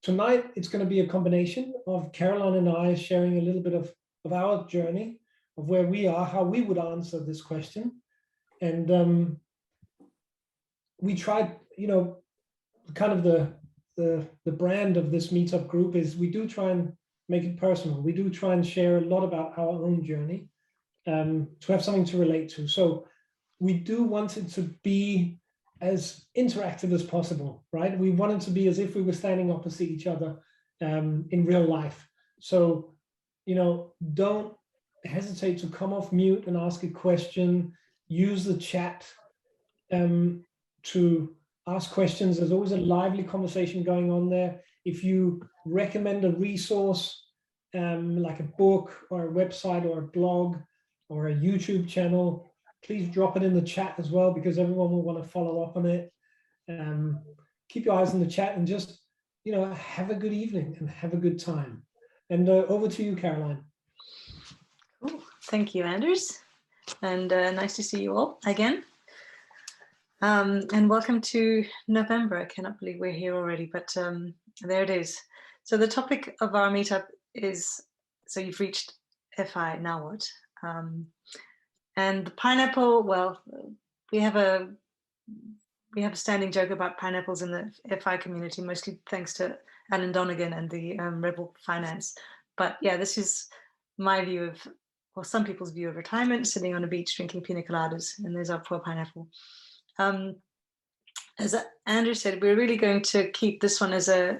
tonight it's going to be a combination of Caroline and I sharing a little bit of our journey, of where we are, how we would answer this question. And we tried, you know, kind of the brand of this meetup group is we do try and make it personal. We do try and share a lot about our own journey, to have something to relate to. So we do want it to be as interactive as possible, right? We want it to be as if we were standing opposite each other in real life. So, you know, don't hesitate to come off mute and ask a question. Use the chat to ask questions. There's always a lively conversation going on there. If you recommend a resource, like a book or a website or a blog or a YouTube channel, please drop it in the chat as well, because everyone will want to follow up on it. Keep your eyes on the chat and just, you know, have a good evening and have a good time. And over to you, Caroline. Cool. Thank you, Anders. And nice to see you all again. And welcome to November. I cannot believe we're here already, but there it is. So the topic of our meetup is, so you've reached FI, now what? And the pineapple, well, we have a standing joke about pineapples in the FI community, mostly thanks to Alan Donegan and the Rebel Finance. But yeah, this is my view of, well, some people's view of retirement, sitting on a beach drinking pina coladas, and there's our poor pineapple. As Andrew said, we're really going to keep this one as a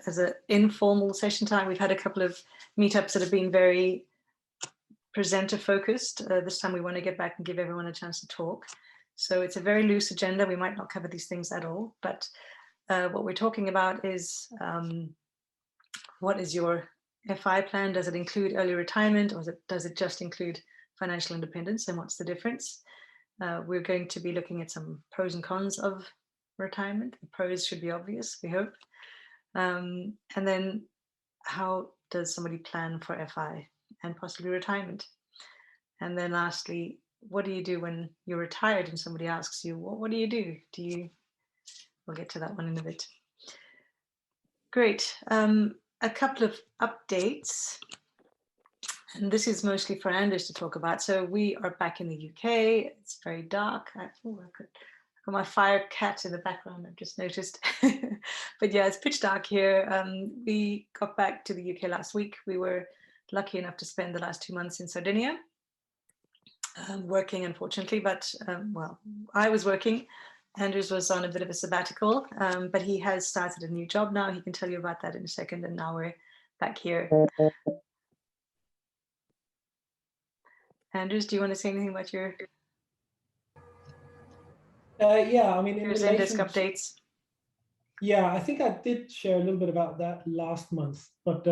informal session time. We've had a couple of meetups that have been very presenter focused. This time we want to get back and give everyone a chance to talk. So it's a very loose agenda. We might not cover these things at all, but what we're talking about is what is your FI plan? Does it include early retirement, or does it just include financial independence, and what's the difference? We're going to be looking at some pros and cons of retirement. The pros should be obvious, we hope. And then how does somebody plan for FI and possibly retirement? And then lastly, what do you do when you're retired and somebody asks you, well, what do you do? We'll get to that one in a bit. Great. A couple of updates. And this is mostly for Anders to talk about. So we are back in the UK. It's very dark. I got my fire cat in the background, I've just noticed. But yeah, it's pitch dark here. We got back to the UK last week. We were lucky enough to spend the last 2 months in Sardinia, working, unfortunately, but well, I was working. Anders was on a bit of a sabbatical, but he has started a new job now. He can tell you about that in a second. And now we're back here. Anders, do you want to say anything about your yeah, I mean, in Zendesk updates? Yeah, I think I did share a little bit about that last month, but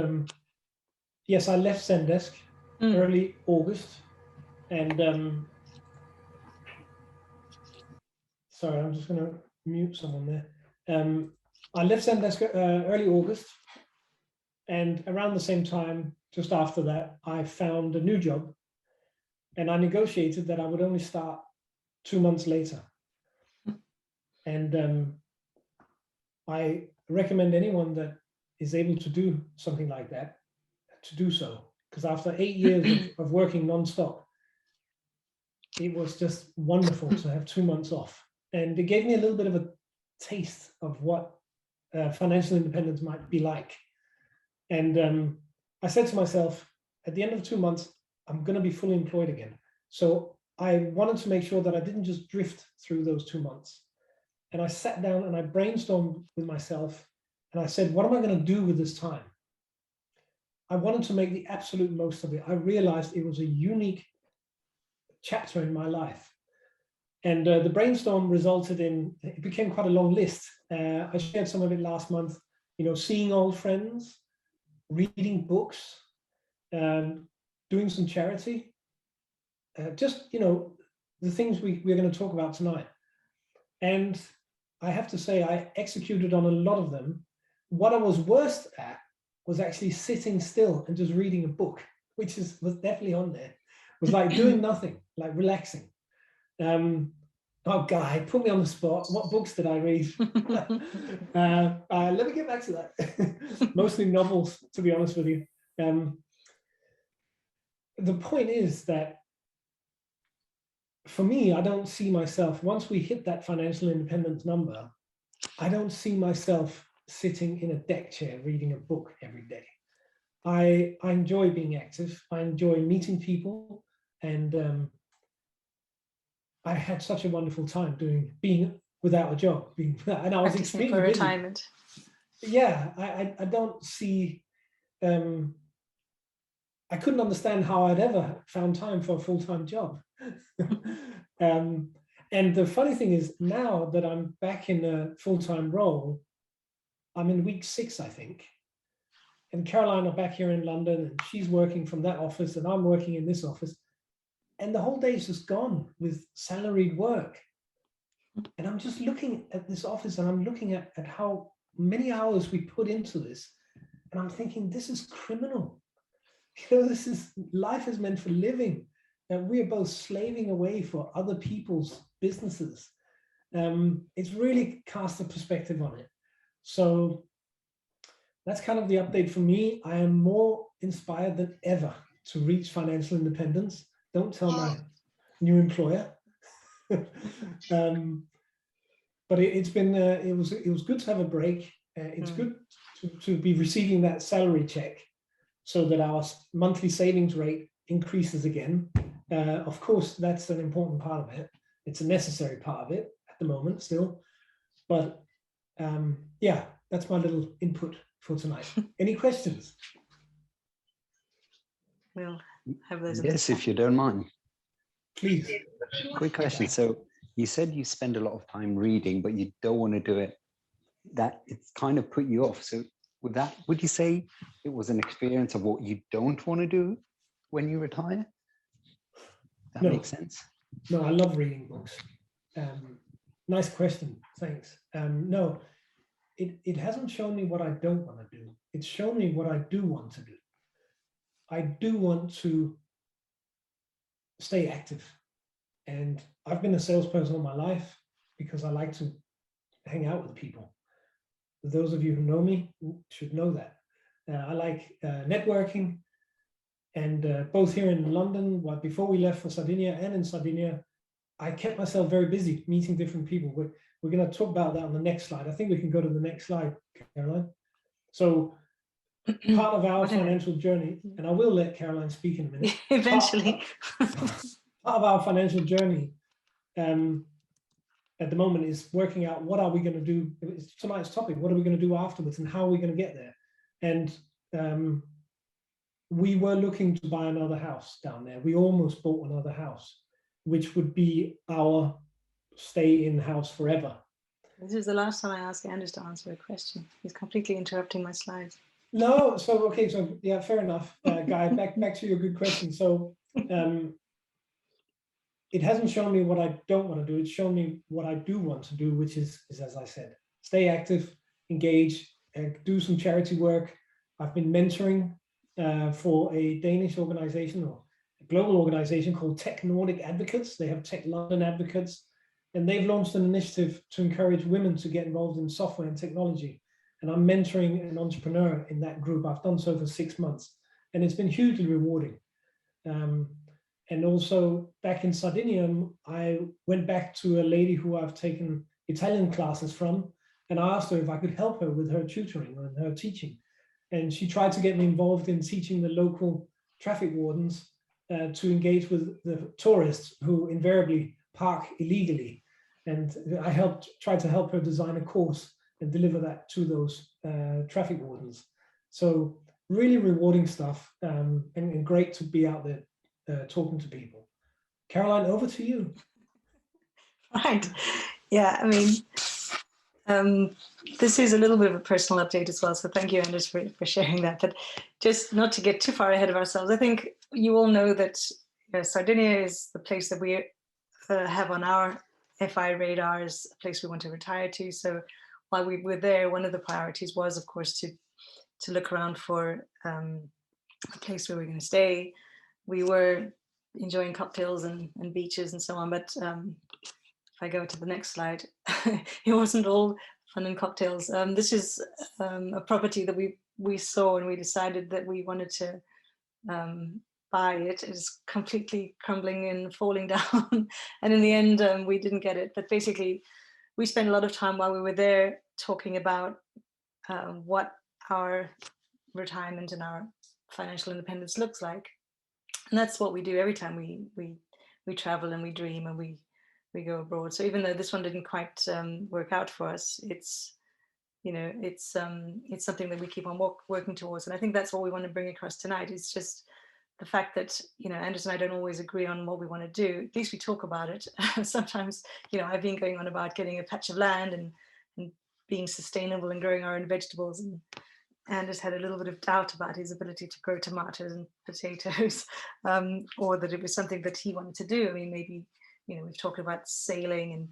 yes, I left Zendesk early August, and sorry, I'm just going to mute someone there. I left Zendesk early August, and around the same time, just after that, I found a new job, and I negotiated that I would only start 2 months later. And I recommend anyone that is able to do something like that to do so, because after 8 years of working non-stop, it was just wonderful to have 2 months off. And it gave me a little bit of a taste of what financial independence might be like. And I said to myself, at the end of 2 months, I'm going to be fully employed again. So I wanted to make sure that I didn't just drift through those 2 months. And I sat down and I brainstormed with myself, and I said, what am I going to do with this time? I wanted to make the absolute most of it. I realized it was a unique chapter in my life. And the brainstorm resulted in, it became quite a long list. I shared some of it last month, you know, seeing old friends, reading books, doing some charity, just, you know, the things we're going to talk about tonight. And I have to say, I executed on a lot of them. What I was worst at was actually sitting still and just reading a book, which was definitely on there. It was like doing nothing, like relaxing. Oh, Guy, put me on the spot. What books did I read? Let me get back to that. Mostly novels, to be honest with you. The point is that for me, I don't see myself, once we hit that financial independence number, I don't see myself sitting in a deck chair reading a book every day. I enjoy being active. I enjoy meeting people, and I had such a wonderful time being without a job, and I was Practicing extremely for busy. retirement. Yeah, I don't see. I couldn't understand how I'd ever found time for a full-time job. And the funny thing is, now that I'm back in a full-time role, I'm in week 6, I think. And Caroline are back here in London, and she's working from that office, and I'm working in this office. And the whole day is just gone with salaried work. And I'm just looking at this office, and I'm looking at how many hours we put into this. And I'm thinking, this is criminal. This is, life is meant for living. And we are both slaving away for other people's businesses. It's really cast a perspective on it. So that's kind of the update for me. I am more inspired than ever to reach financial independence. Don't tell my new employer. But it's been it was good to have a break. It's good to be receiving that salary check, so that our monthly savings rate increases again. Of course, that's an important part of it. It's a necessary part of it at the moment still. But yeah, that's my little input for tonight. Any questions? We'll have those. Yes, if you don't mind. Please. Quick question. So you said you spend a lot of time reading, but you don't want to do it. That it's kind of put you off. So would you say it was an experience of what you don't want to do when you retire? That makes sense. No, I love reading books. Nice question. Thanks. No, it hasn't shown me what I don't want to do. It's shown me what I do want to do. I do want to stay active. And I've been a salesperson all my life because I like to hang out with people. Those of you who know me should know that. I like networking, and both here in London, before we left for Sardinia, and in Sardinia, I kept myself very busy meeting different people. We're going to talk about that on the next slide. I think we can go to the next slide, Caroline. So part of our financial journey, and I will let Caroline speak in a minute. Eventually. Part of our financial journey at the moment is working out what are we going to do. It's tonight's topic. What are we going to do afterwards, and how are we going to get there? And we were looking to buy another house down there. We almost bought another house, which would be our stay in house forever. This is the last time I ask Anders to answer a question. He's completely interrupting my slides. No, so okay, so yeah, fair enough, Guy. Back to your good question. So it hasn't shown me what I don't want to do. It's shown me what I do want to do, which is as I said, stay active, engage, do some charity work. I've been mentoring for a Danish organization or a global organization called Tech Nordic Advocates. They have Tech London Advocates, and they've launched an initiative to encourage women to get involved in software and technology. And I'm mentoring an entrepreneur in that group. I've done so for 6 months, and it's been hugely rewarding. And also back in Sardinia, I went back to a lady who I've taken Italian classes from, and I asked her if I could help her with her tutoring and her teaching. And she tried to get me involved in teaching the local traffic wardens to engage with the tourists who invariably park illegally. And I tried to help her design a course and deliver that to those traffic wardens. So really rewarding stuff, and great to be out there talking to people. Caroline, over to you. Right. Yeah, I mean, this is a little bit of a personal update as well. So thank you, Anders, for sharing that. But just not to get too far ahead of ourselves, I think you all know that Sardinia is the place that we have on our FI radar as a place we want to retire to. So while we were there, one of the priorities was, of course, to look around for a place where we're going to stay. We were enjoying cocktails and beaches and so on, but if I go to the next slide, it wasn't all fun and cocktails. This is a property that we saw and we decided that we wanted to buy it. It is completely crumbling and falling down. And in the end, we didn't get it. But basically, we spent a lot of time while we were there talking about what our retirement and our financial independence looks like. And that's what we do every time we travel and we dream and we go abroad. So even though this one didn't quite work out for us, it's, you know, it's something that we keep on working towards. And I think that's what we want to bring across tonight. It's just the fact that, you know, Anders and I don't always agree on what we want to do. At least we talk about it. Sometimes, you know, I've been going on about getting a patch of land and being sustainable and growing our own vegetables, and Anders had a little bit of doubt about his ability to grow tomatoes and potatoes, or that it was something that he wanted to do. I mean, maybe, you know, we've talked about sailing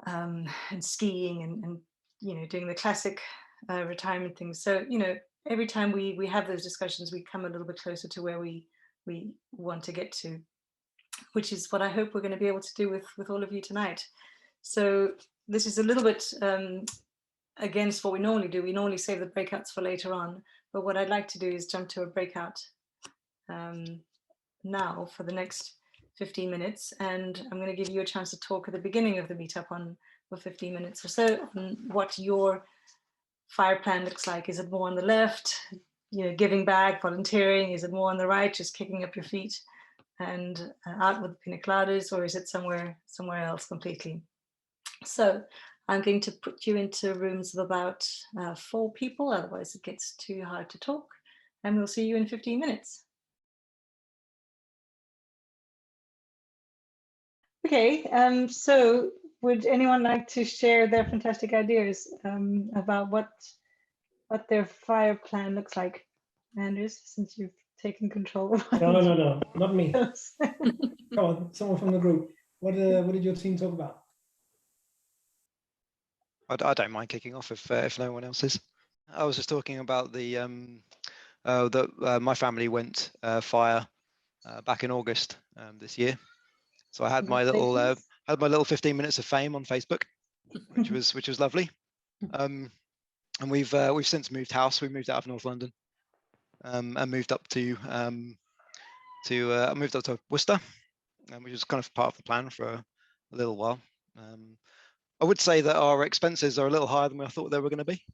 and skiing and you know, doing the classic retirement things. So, you know, every time we have those discussions, we come a little bit closer to where we want to get to, which is what I hope we're going to be able to do with all of you tonight. So this is a little bit against what we normally do. We normally save the breakouts for later on, but what I'd like to do is jump to a breakout now for the next 15 minutes, and I'm going to give you a chance to talk at the beginning of the meetup for 15 minutes or so on what your fire plan looks like. Is it more on the left, you know, giving back, volunteering? Is it more on the right, just kicking up your feet and out with the pina coladas, or is it somewhere else completely? So I'm going to put you into rooms of about 4 people, otherwise it gets too hard to talk, and we'll see you in 15 minutes. Okay, so would anyone like to share their fantastic ideas about what their fire plan looks like? Anders, since you've taken control of it. No, not me. Come on, someone from the group. What did your team talk about? I don't mind kicking off if no one else is. I was just talking about my family went fire back in August this year. So I had my little 15 minutes of fame on Facebook, which was lovely. And we've since moved house. We moved out of North London and moved up to Worcester, which was kind of part of the plan for a little while. I would say that our expenses are a little higher than I thought they were going to be.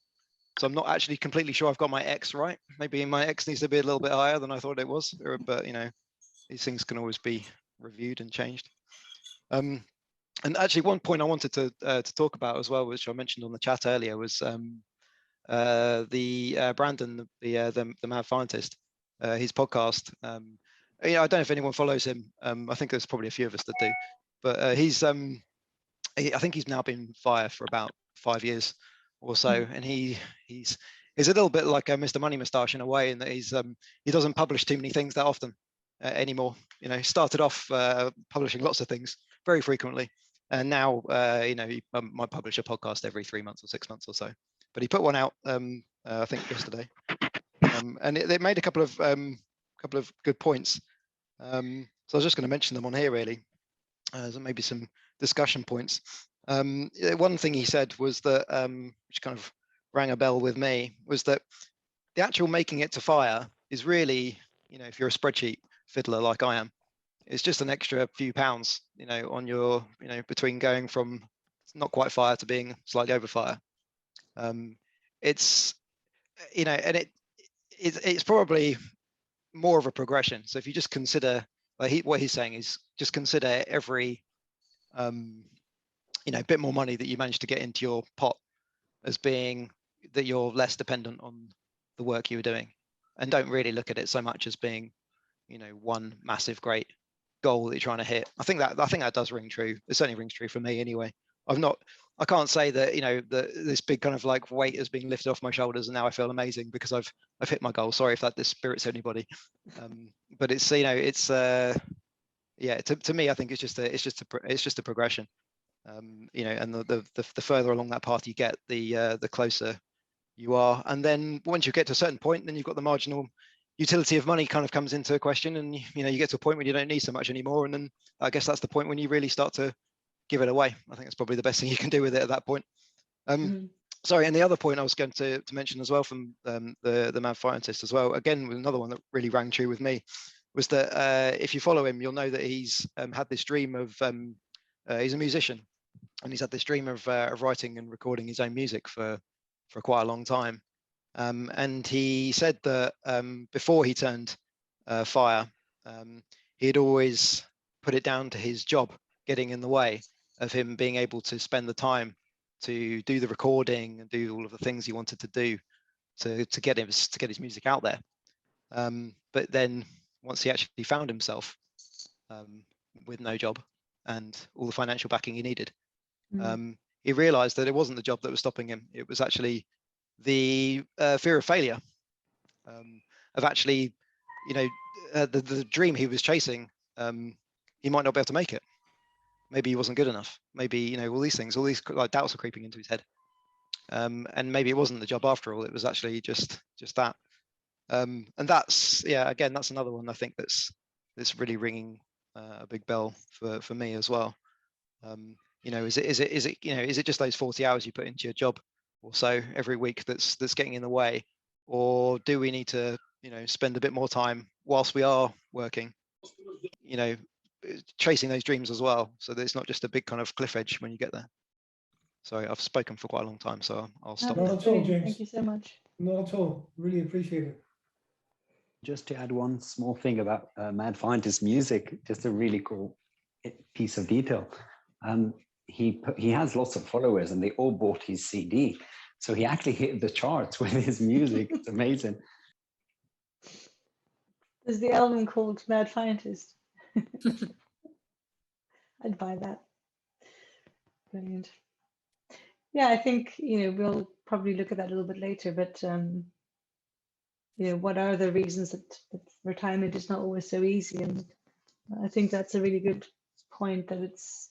So I'm not actually completely sure I've got my X right. Maybe my X needs to be a little bit higher than I thought it was, but you know, these things can always be reviewed and changed. And actually, one point I wanted to talk about as well, which I mentioned on the chat earlier, was Brandon, the mad scientist, his podcast. You know, I don't know if anyone follows him. I think there's probably a few of us that do, but I think he's now been fire for about 5 years or so, and he's a little bit like a Mr. Money Moustache in a way, in that he doesn't publish too many things that often anymore. You know, he started off publishing lots of things very frequently, and now you know, he might publish a podcast every 3 months or 6 months or so. But he put one out I think yesterday, and it made a couple of good points. So I was just going to mention them on here really. So maybe some discussion points. One thing he said was that, which kind of rang a bell with me, was that the actual making it to fire is really, you know, if you're a spreadsheet fiddler like I am, it's just an extra few pounds, you know, on your, you know, between going from not quite fire to being slightly over fire. It's, you know, and it's probably more of a progression. So if you just consider, like what he's saying is just consider every you know, bit more money that you manage to get into your pot as being that you're less dependent on the work you were doing, and don't really look at it so much as being, you know, one massive great goal that you're trying to hit. I think that does ring true. It certainly rings true for me anyway. I can't say that, you know, this big kind of like weight has been lifted off my shoulders and now I feel amazing because I've hit my goal. Sorry if that dispirits anybody, but it's, you know, it's yeah, to me I think it's just a progression. You know, and the further along that path you get, the closer you are. And then once you get to a certain point, then you've got the marginal utility of money kind of comes into question, and you know, you get to a point when you don't need so much anymore, and then I guess that's the point when you really start to give it away. I think that's probably the best thing you can do with it at that point. Mhm. Sorry, and the other point I was going to mention as well from the mad scientist as well, again, another one that really rang true with me, was that if you follow him, you'll know that he's had this dream of, he's a musician, and he's had this dream of writing and recording his own music for quite a long time. And he said that before he turned fire, he had always put it down to his job getting in the way of him being able to spend the time to do the recording and do all of the things he wanted to do to get his music out there. But then once he actually found himself with no job and all the financial backing he needed, he realized that it wasn't the job that was stopping him. It was actually the fear of failure, of actually, the dream he was chasing, he might not be able to make it. Maybe he wasn't good enough. Maybe, all these things, all these like doubts are creeping into his head. And maybe it wasn't the job after all. It was actually just that. And that's, again, that's another one I think that's really ringing a big bell for me as well. Is it just those 40 hours you put into your job or so every week that's getting in the way, or do we need to spend a bit more time whilst we are working, chasing those dreams as well, so that it's not just a big kind of cliff edge when you get there. Sorry, I've spoken for quite a long time, so I'll stop Not there. at all, James. Thank you so much. Not at all. Really appreciate it. Just to add one small thing about Mad Fiendists' music, just a really cool piece of detail. He has lots of followers, and they all bought his CD. So he actually hit the charts with his music. It's amazing. There's the album called Mad Scientist. I'd buy that. Brilliant. Yeah, I think, we'll probably look at that a little bit later, but, what are the reasons that retirement is not always so easy? And I think that's a really good point, that it's,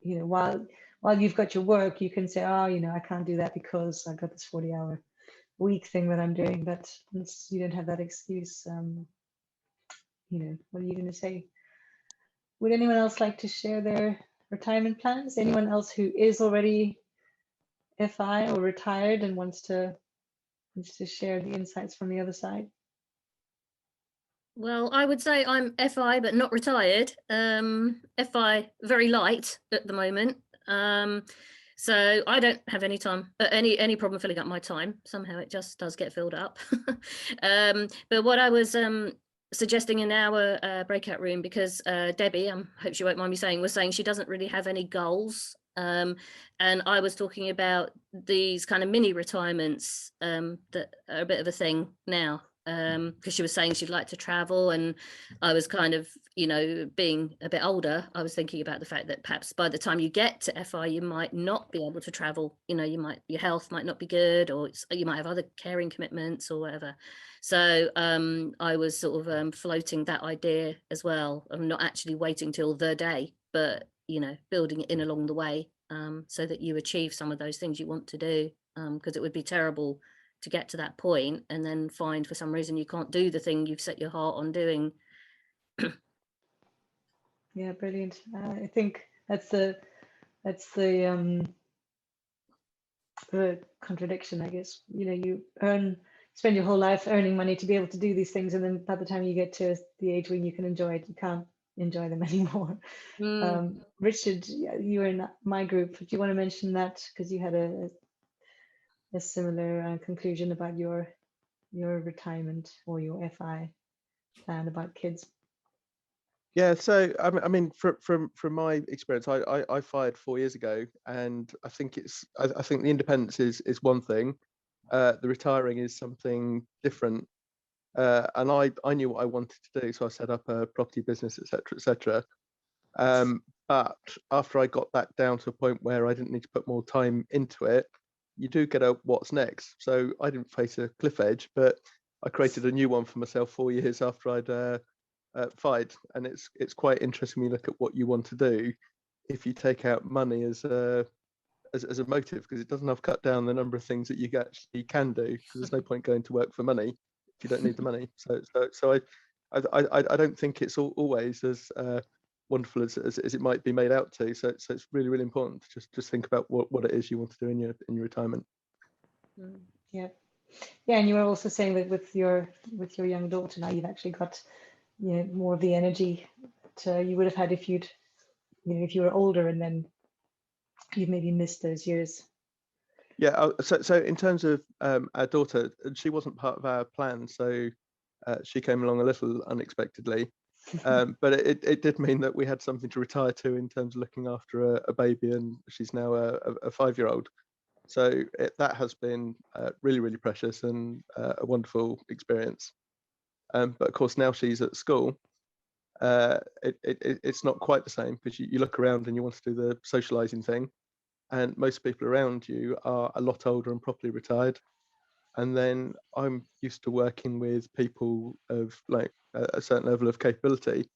while you've got your work, you can say, oh, I can't do that because I've got this 40-hour week thing that I'm doing, but you don't have that excuse. What are you going to say? Would anyone else like to share their retirement plans? Anyone else who is already FI or retired and wants to share the insights from the other side? Well, I would say I'm FI but not retired. FI very light at the moment. So I don't have any time, any problem filling up my time. Somehow it just does get filled up. But what I was suggesting in our breakout room, because Debbie, I hope she won't mind me saying, was saying she doesn't really have any goals. And I was talking about these kind of mini retirements that are a bit of a thing now, because she was saying she'd like to travel, and I was kind of, being a bit older, I was thinking about the fact that perhaps by the time you get to FI, you might not be able to travel. Your health might not be good, or you might have other caring commitments or whatever. So I was sort of floating that idea as well, of not actually waiting till the day, but building it in along the way, so that you achieve some of those things you want to do, because it would be terrible to get to that point and then find for some reason you can't do the thing you've set your heart on doing. Yeah, brilliant. I think that's the contradiction, I guess. You spend your whole life earning money to be able to do these things, and then by the time you get to the age when you can enjoy it, you can't enjoy them anymore. Richard, you were in my group. Do you want to mention that, because you had a similar conclusion about your retirement or your FI plan about kids? Yeah, so I mean, from my experience, I fired 4 years ago, and I think I think the independence is one thing, the retiring is something different, and I knew what I wanted to do, so I set up a property business, etc. But after I got that down to a point where I didn't need to put more time into it, you do get a what's next. So I didn't face a cliff edge, but I created a new one for myself 4 years after I'd fired, and it's quite interesting when you look at what you want to do if you take out money as a motive, because it doesn't have cut down the number of things that you actually can do, because there's no point going to work for money if you don't need the money. So I don't think it's always as wonderful as it might be made out to. So it's really, really important to just think about what it is you want to do in your retirement. Yeah, and you were also saying that with your young daughter now, you've actually got more of the energy that you would have had if you were older, and then you maybe missed those years. Yeah. So in terms of our daughter, she wasn't part of our plan, so she came along a little unexpectedly. But it did mean that we had something to retire to in terms of looking after a baby, and she's now a 5-year-old. So that has been really, really precious and a wonderful experience. But of course, now she's at school, it's not quite the same, because you look around and you want to do the socializing thing, and most people around you are a lot older and properly retired. And then I'm used to working with people of like a certain level of capability.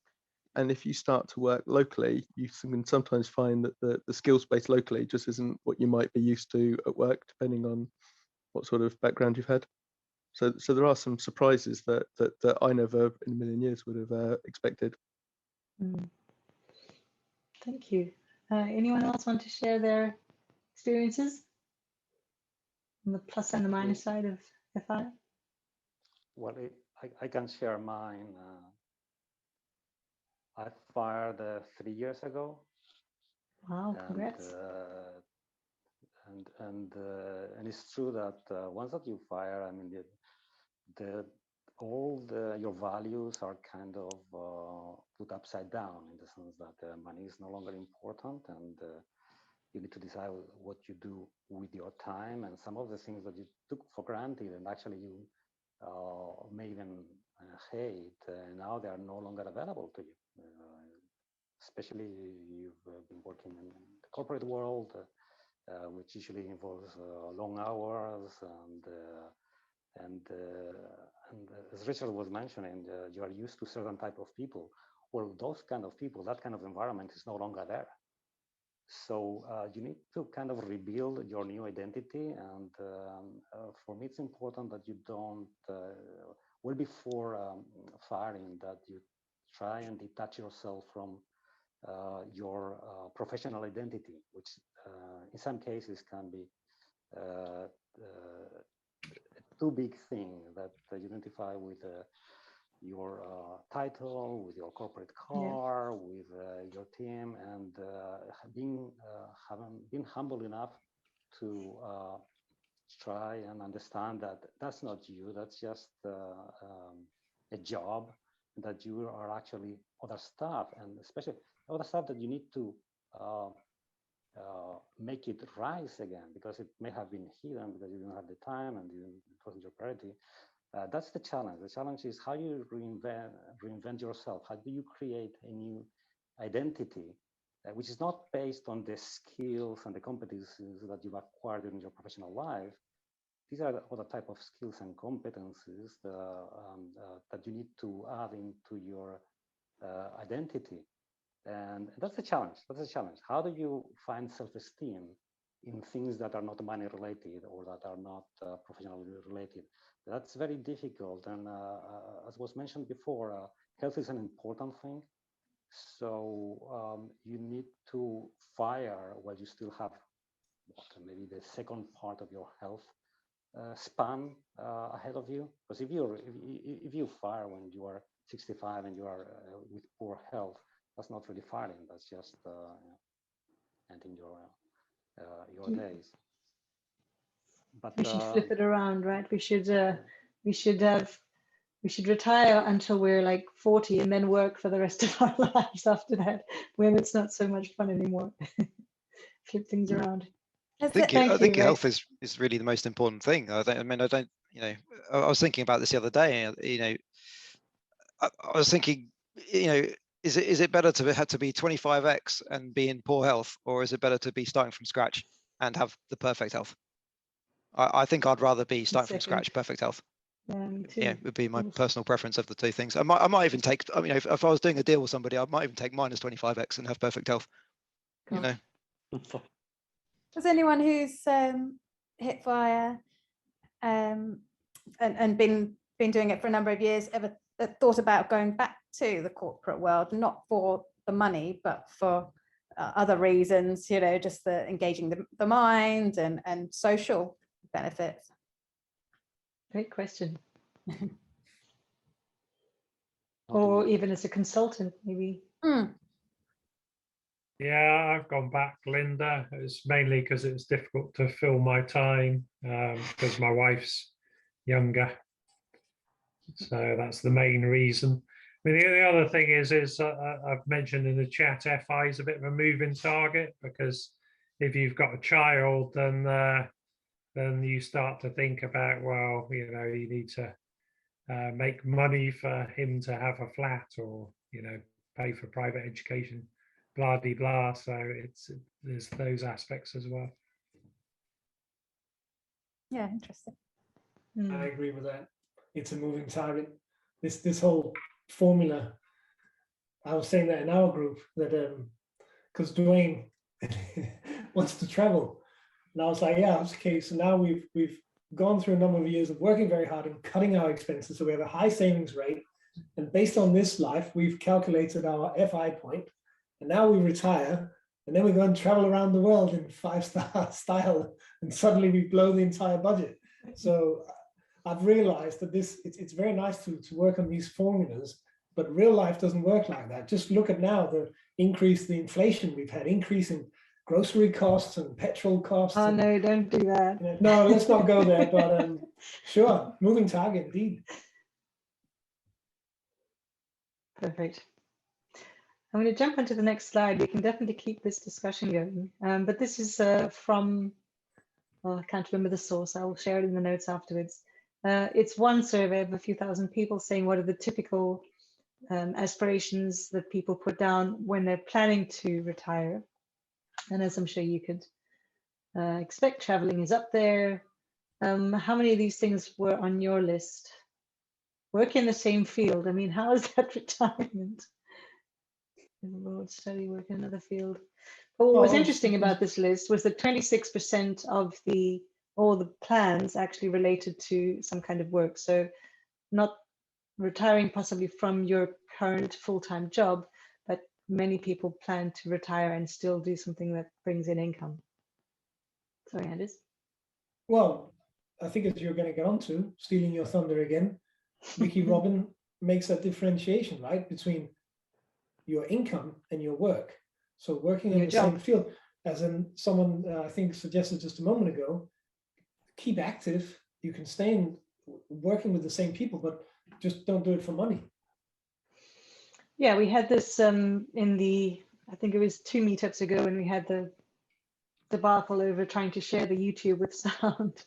And if you start to work locally, you can sometimes find that the skills base locally just isn't what you might be used to at work, depending on what sort of background you've had. So there are some surprises that I never in a million years would have expected. Thank you. Anyone else want to share their experiences on the plus and the minus side of FI? Well, I can share mine. I fired 3 years ago. Wow, congrats. And it's true that once that you fire, I mean, your values are kind of put upside down, in the sense that money is no longer important, and you need to decide what you do with your time, and some of the things that you took for granted and actually you may even hate, now they are no longer available to you. Especially you've been working in the corporate world, which usually involves long hours, and as Richard was mentioning, you are used to certain type of people. Well, those kind of people, that kind of environment is no longer there. So you need to kind of rebuild your new identity. And for me, it's important that you don't, well before firing, that you try and detach yourself from your professional identity, which in some cases can be too big thing that you identify with your title, with your corporate car, with your team, and having been humble enough to try and understand that that's not you, that's just a job, that you are actually other stuff, and especially other stuff that you need to make it rise again, because it may have been hidden because you didn't have the time and it wasn't your priority. That's the challenge. The challenge is how you reinvent yourself. How do you create a new identity, which is not based on the skills and the competencies that you've acquired in your professional life. These are the other type of skills and competencies that you need to add into your identity. And that's the challenge. That's the challenge. How do you find self-esteem in things that are not money related or that are not professionally related? That's very difficult. And as was mentioned before, health is an important thing. So you need to fire while you still have maybe the second part of your health span ahead of you. Because if you fire when you are 65 and you are with poor health, that's not really firing. That's just ending your days. But we should flip it around, right? We should retire until we're like 40 and then work for the rest of our lives after that, when it's not so much fun anymore. Flip things around. I think your health is really the most important thing. I was thinking about this the other day. I was thinking, is it better to have to be 25x and be in poor health, or is it better to be starting from scratch and have the perfect health? I think I'd rather be starting from scratch, perfect health. Yeah, would be my personal preference of the two things. I might even take. I mean, if I was doing a deal with somebody, I might even take minus 25x and have perfect health. Cool. Does anyone who's hit fire and been doing it for a number of years ever thought about going back to the corporate world, not for the money, but for other reasons, you know, just the engaging the mind and social benefits. Great question. Or even as a consultant, maybe. Yeah, I've gone back, Linda. It's mainly because it was difficult to fill my time because my wife's younger. So that's the main reason. I mean, the other thing is I've mentioned in the chat, FI is a bit of a moving target, because if you've got a child, then you start to think about, well, you know, you need to make money for him to have a flat, or, you know, pay for private education, blah de blah. So there's those aspects as well. Yeah, interesting. I agree with that. It's a moving target. This whole formula. I was saying that in our group, that because Dwayne wants to travel, and I was like, yeah, okay. So now we've gone through a number of years of working very hard and cutting our expenses, so we have a high savings rate, and based on this life, we've calculated our FI point, and now we retire, and then we go and travel around the world in 5-star style, and suddenly we blow the entire budget. So I've realized that it's very nice to work on these formulas, but real life doesn't work like that. Just look at now the inflation we've had, increase in grocery costs and petrol costs. Oh, and, no, don't do that. you know, no, let's not go there, but sure, moving target indeed. Perfect. I'm going to jump onto the next slide. We can definitely keep this discussion going. But this is from, I can't remember the source. I will share it in the notes afterwards. It's one survey of a few thousand people saying what are the typical aspirations that people put down when they're planning to retire. And as I'm sure you could expect, traveling is up there. How many of these things were on your list? Work in the same field. I mean, how is that retirement? Study, work in another field. But what was interesting about this list was that 26% of all the plans actually related to some kind of work. So not retiring possibly from your current full-time job, but many people plan to retire and still do something that brings in income. Sorry, Anders. Well, I think as you're going to get onto, stealing your thunder again, Vicky Robin makes that differentiation, right, between your income and your work. So working in the same field, as in someone I think suggested just a moment ago, keep active. You can stay in working with the same people, but just don't do it for money. Yeah, we had this in I think it was 2 meetups ago, when we had the debacle over trying to share the YouTube with sound.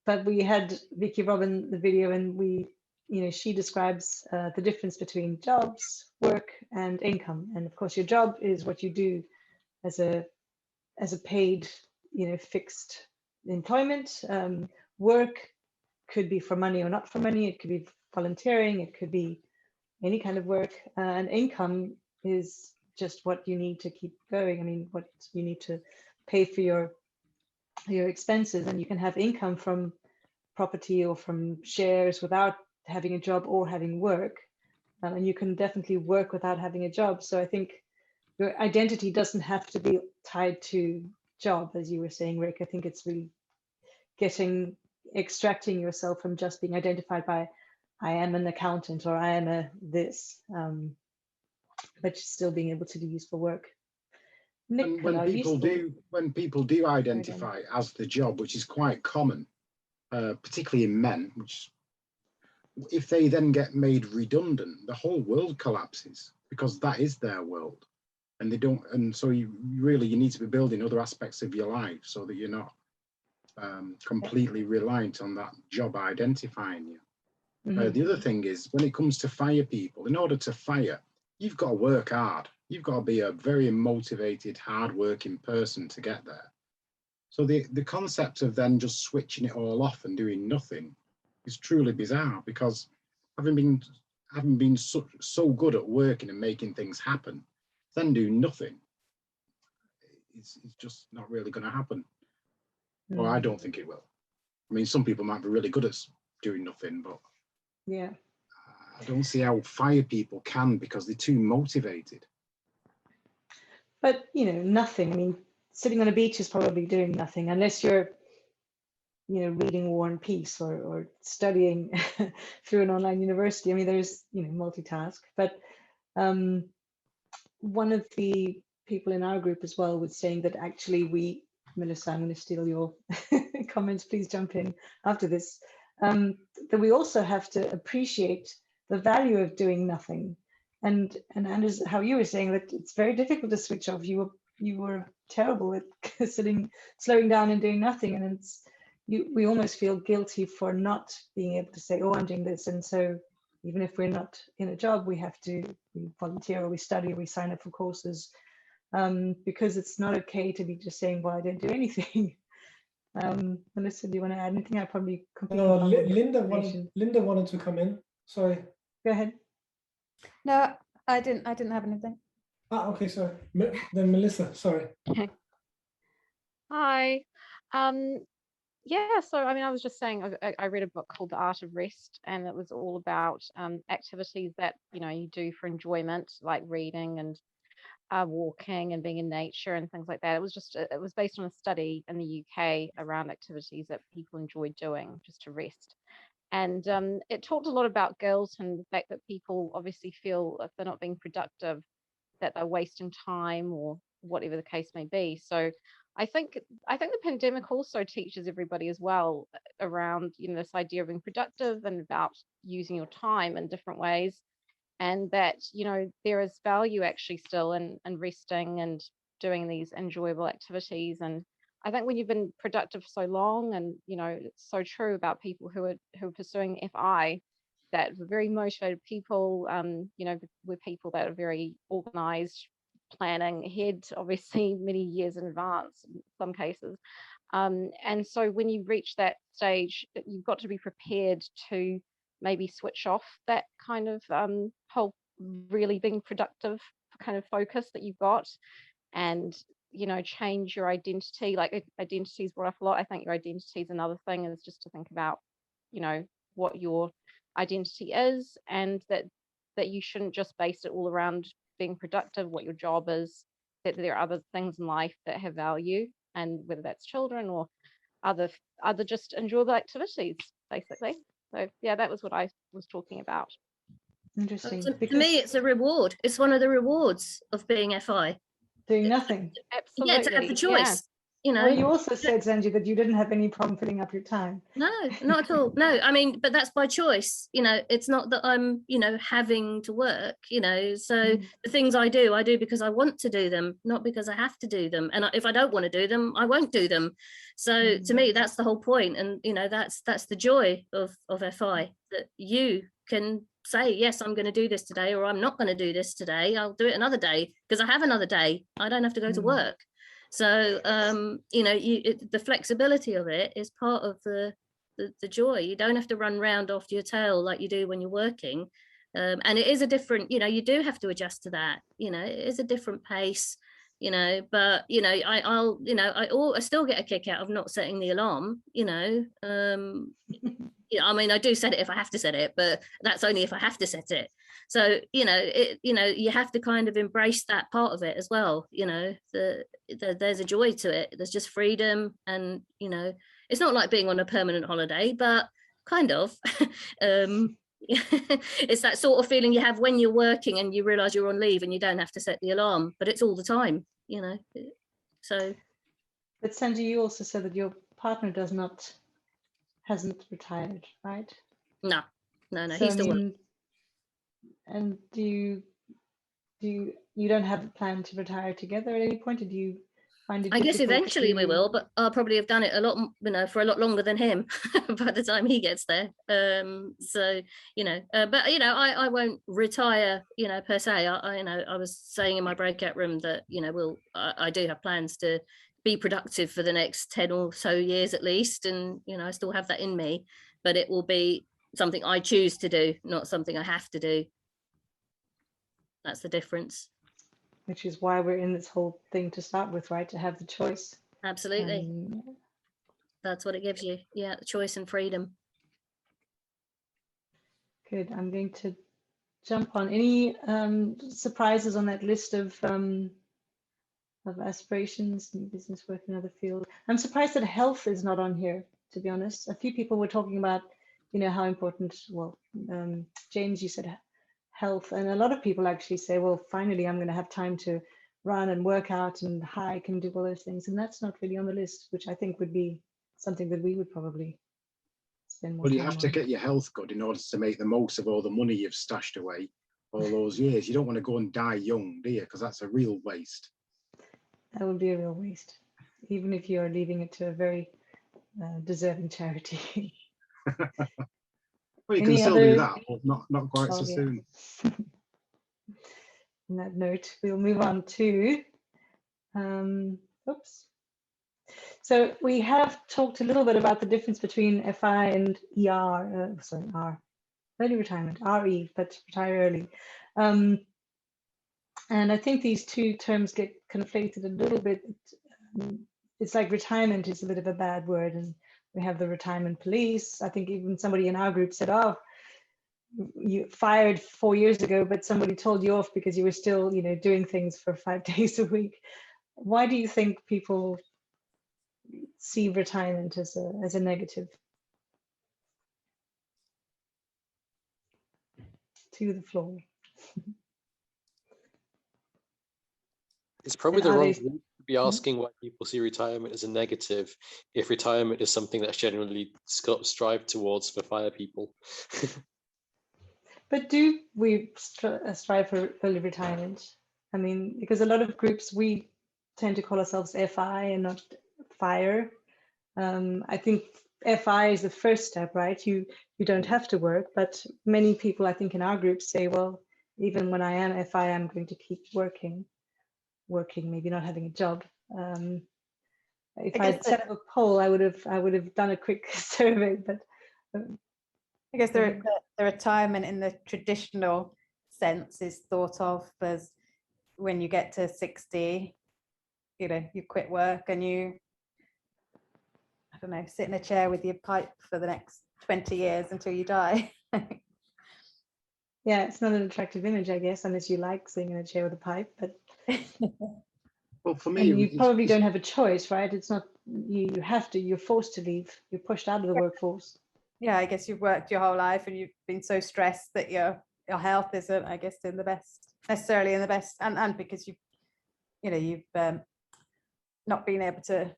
But we had Vicky Robin the video, and she describes the difference between jobs, work, and income. And of course, your job is what you do as a paid, fixed employment. Work could be for money or not for money. It could be volunteering. It could be any kind of work. And income is just what you need to keep going. I mean, what you need to pay for your expenses, and you can have income from property or from shares without having a job or having work, and you can definitely work without having a job. So I think your identity doesn't have to be tied to job, as you were saying, Rick. I think it's really extracting yourself from just being identified by I am an accountant or I am a this, but still being able to do useful work. And when people do identify as the job, which is quite common, particularly in men, which if they then get made redundant, the whole world collapses, because that is their world, and they don't. And so you need to be building other aspects of your life so that you're not completely reliant on that job identifying you. The other thing is, when it comes to fire people, in order to fire, you've got to work hard. You've got to be a very motivated, hard-working person to get there. So the concept of then just switching it all off and doing nothing is truly bizarre, because having been so good at working and making things happen, then do nothing, it's just not really going to happen. Or I don't think it will. I mean, some people might be really good at doing nothing, but yeah, I don't see how fire people can, because they're too motivated. But, you know, nothing. I mean, sitting on a beach is probably doing nothing unless you're, you know, reading War and Peace or studying through an online university. I mean, there's, you know, multitask. But one of the people in our group as well was saying that actually Melissa, I'm going to steal your comments, please jump in after this, that we also have to appreciate the value of doing nothing. And as how you were saying, that it's very difficult to switch off. You were terrible at slowing down and doing nothing. And we almost feel guilty for not being able to say, oh, I'm doing this. And so even if we're not in a job, we volunteer or we study or we sign up for courses, because it's not okay to be just saying, well, I don't do anything. Melissa, do you want to add anything? I probably completely. No, Linda wanted to come in. Sorry. Go ahead. No, I didn't have anything. Ah, okay, sorry. Then Melissa, sorry. Hi. Yeah, so I mean, I was just saying, I read a book called The Art of Rest, and it was all about activities that, you know, you do for enjoyment, like reading and walking and being in nature and things like that. It was based on a study in the UK around activities that people enjoy doing just to rest. And it talked a lot about guilt and the fact that people obviously feel if they're not being productive, that they're wasting time or whatever the case may be. So I think the pandemic also teaches everybody as well around, you know, this idea of being productive and about using your time in different ways, and that, you know, there is value actually still in resting and doing these enjoyable activities. And I think when you've been productive for so long, and, you know, it's so true about people who are pursuing FI, that very motivated people, you know, we're people that are very organized, planning ahead, obviously many years in advance in some cases. And so when you reach that stage, you've got to be prepared to maybe switch off that kind of whole really being productive kind of focus that you've got, and, you know, change your identity. Like identity is brought up a lot. I think your identity is another thing, is just to think about, you know, what your identity is, and that you shouldn't just base it all around being productive, what your job is, that there are other things in life that have value, and whether that's children or other just enjoyable activities, basically. So yeah, that was what I was talking about. Interesting. To me, it's a reward. It's one of the rewards of being FI. Doing nothing. Absolutely. Yeah, to have the choice. Yeah. You know, well, you also said, Zanji, that you didn't have any problem filling up your time. No, not at all. No, I mean, but that's by choice. You know, it's not that I'm, you know, having to work, you know. So the things I do because I want to do them, not because I have to do them. And if I don't want to do them, I won't do them. So to me, that's the whole point. And, you know, that's the joy of FI, that you can say, yes, I'm going to do this today, or I'm not going to do this today. I'll do it another day because I have another day. I don't have to go to work. So, you know, the flexibility of it is part of the joy. You don't have to run round after your tail like you do when you're working. And it is a different, you know, you do have to adjust to that. You know, it is a different pace, you know, but, you know, I still get a kick out of not setting the alarm, you know. Yeah, I mean, I do set it if I have to set it, but that's only if I have to set it. So, you know, you have to kind of embrace that part of it as well. You know, there's a joy to it. There's just freedom, and, you know, it's not like being on a permanent holiday, but kind of. It's that sort of feeling you have when you're working and you realize you're on leave and you don't have to set the alarm, but it's all the time, you know. So. But Sanji, you also said that your partner hasn't retired, right? No, So, he's still working. And do you don't have a plan to retire together at any point? Or do you find it? I guess eventually we will, but I'll probably have done it a lot, you know, for a lot longer than him by the time he gets there. So, you know, but, you know, I won't retire, you know, per se. You know, I was saying in my breakout room that, you know, I do have plans to be productive for the next 10 or so years at least, and, you know, I still have that in me, but it will be something I choose to do, not something I have to do. That's the difference. Which is why we're in this whole thing to start with, right? To have the choice. Absolutely. That's what it gives you. Yeah, choice and freedom. Good. I'm going to jump on any surprises on that list of aspirations, new business, work in another field. I'm surprised that health is not on here, to be honest. A few people were talking about, you know, how important, well, James, you said health, and a lot of people actually say, well, finally, I'm going to have time to run and work out and hike and do all those things. And that's not really on the list, which I think would be something that we would probably spend more Well, time you have to on. get your health good in order to make the most of all the money you've stashed away all those years. You don't want to go and die young, do you? Because that's a real waste. That would be a real waste, even if you are leaving it to a very deserving charity. Well, you Any can still other- do that, but not quite so yeah. soon. On that note, we'll move on to, oops. So we have talked a little bit about the difference between FI and ER, sorry, R, early retirement, RE, but retire early. And I think these two terms get conflated a little bit. It's like retirement is a bit of a bad word, and we have the retirement police. I think even somebody in our group said, oh, you fired 4 years ago, but somebody told you off because you were still, you know, doing things for 5 days a week. Why do you think people see retirement as a negative? To the floor. It's probably And the are wrong they- route to be asking why people see retirement as a negative if retirement is something that's generally strive towards for FIRE people. But do we strive for early retirement? I mean, because a lot of groups, we tend to call ourselves FI and not FIRE. I think FI is the first step, right? You don't have to work, but many people, I think, in our group say, well, even when I am FI, I'm going to keep working, maybe not having a job. If I had set up a poll, I would have done a quick survey, but I guess the retirement in the traditional sense is thought of as when you get to 60, you know, you quit work and you, I don't know, sit in a chair with your pipe for the next 20 years until you die. yeah, it's not an attractive image, I guess, unless you like sitting in a chair with a pipe. But well, for me, and you probably don't have a choice, right? It's not you have to. You're forced to leave. You're pushed out of the workforce. Yeah, I guess you've worked your whole life and you've been so stressed that your health isn't, I guess, necessarily in the best, and because you've not been able to,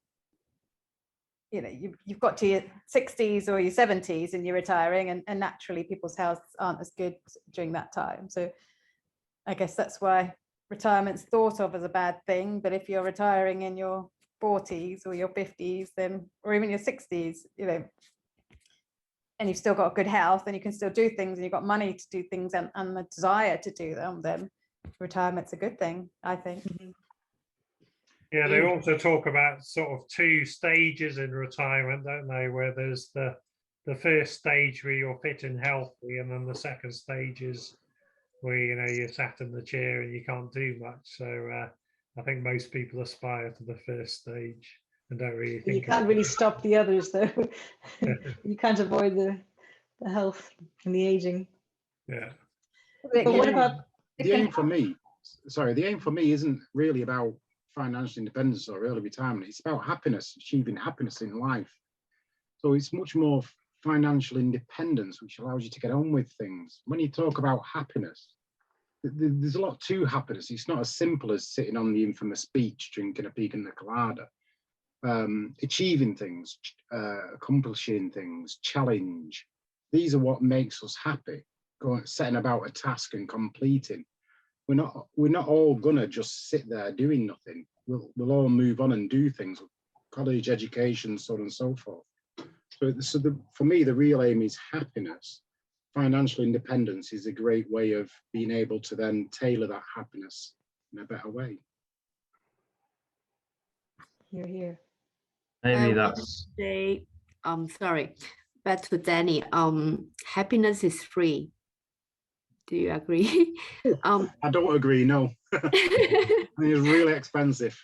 you know, you've got to your 60s or your 70s and you're retiring, and naturally people's healths aren't as good during that time. So I guess that's why retirement's thought of as a bad thing. But if you're retiring in your 40s or your 50s, then, or even your 60s, you know, and you've still got good health and you can still do things and you've got money to do things and the desire to do them, then retirement's a good thing, I think. Yeah, they also talk about sort of 2 stages in retirement, don't they? Where there's the first stage where you're fit and healthy, and then the second stage is where, you know, you're sat in the chair and you can't do much. So I think most people aspire to the first stage and don't really think. You can't really stop the others, though. You can't avoid the health and the aging. Yeah. But what about the aim for me? Sorry, the aim for me isn't really about financial independence or early retirement. It's about happiness, achieving happiness in life. So it's much more financial independence, which allows you to get on with things. When you talk about happiness, there's a lot to happiness. It's not as simple as sitting on the infamous beach drinking a pina colada. Achieving things, accomplishing things, challenge. These are what makes us happy. Setting about a task and completing. We're not all gonna just sit there doing nothing. We'll all move on and do things. College, education, so on and so forth. For me, the real aim is happiness. Financial independence is a great way of being able to then tailor that happiness in a better way. You're here. Maybe that's. Say, sorry, back to Danny. Happiness is free. Do you agree? I don't agree. No, it's really expensive.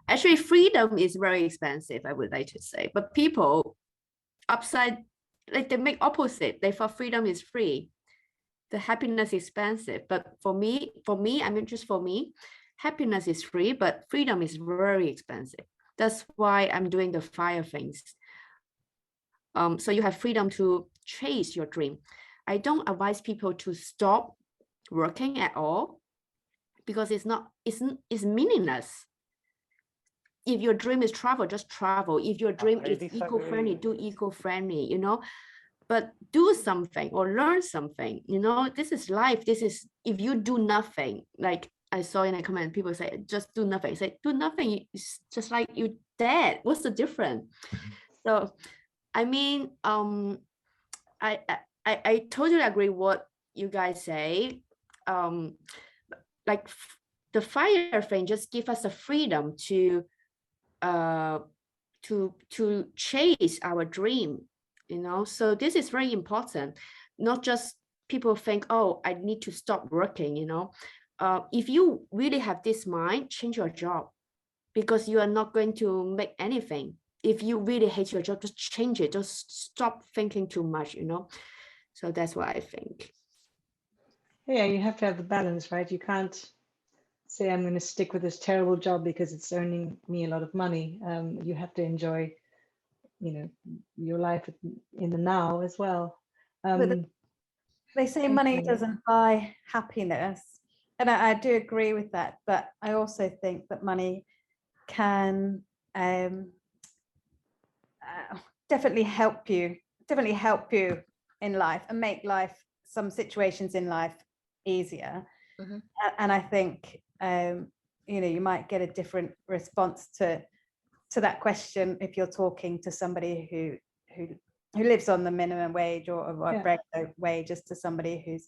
Actually, freedom is very expensive, I would like to say. But people, upside like they make opposite. They thought freedom is free, the happiness is expensive. But for me, I mean, just for me, happiness is free, but freedom is very expensive. That's why I'm doing the FIRE things. So you have freedom to chase your dream. I don't advise people to stop working at all, because it's meaningless. If your dream is travel, just travel. If your dream is eco-friendly, do eco-friendly, you know, but do something or learn something, you know. This is life. This is, if you do nothing, like I saw in a comment, people say, just do nothing. Say, do nothing, it's just like you dead. What's the difference? So, I mean, I totally agree what you guys say. Like the FIRE thing just give us the freedom to chase our dream, you know. So this is very important. Not just people think, oh, I need to stop working, you know. If you really have this mind, change your job, because you are not going to make anything. If you really hate your job, just change it. Just stop thinking too much, you know. So that's what I think. Yeah, you have to have the balance, right? You can't say, I'm going to stick with this terrible job because it's earning me a lot of money. You have to enjoy, you know, your life in the now as well. They say money doesn't buy happiness, and I do agree with that. But I also think that money can definitely help you in life and make some situations in life easier. Mm-hmm. And I think you know, you might get a different response to that question if you're talking to somebody who lives on the minimum wage or a regular wage, as to somebody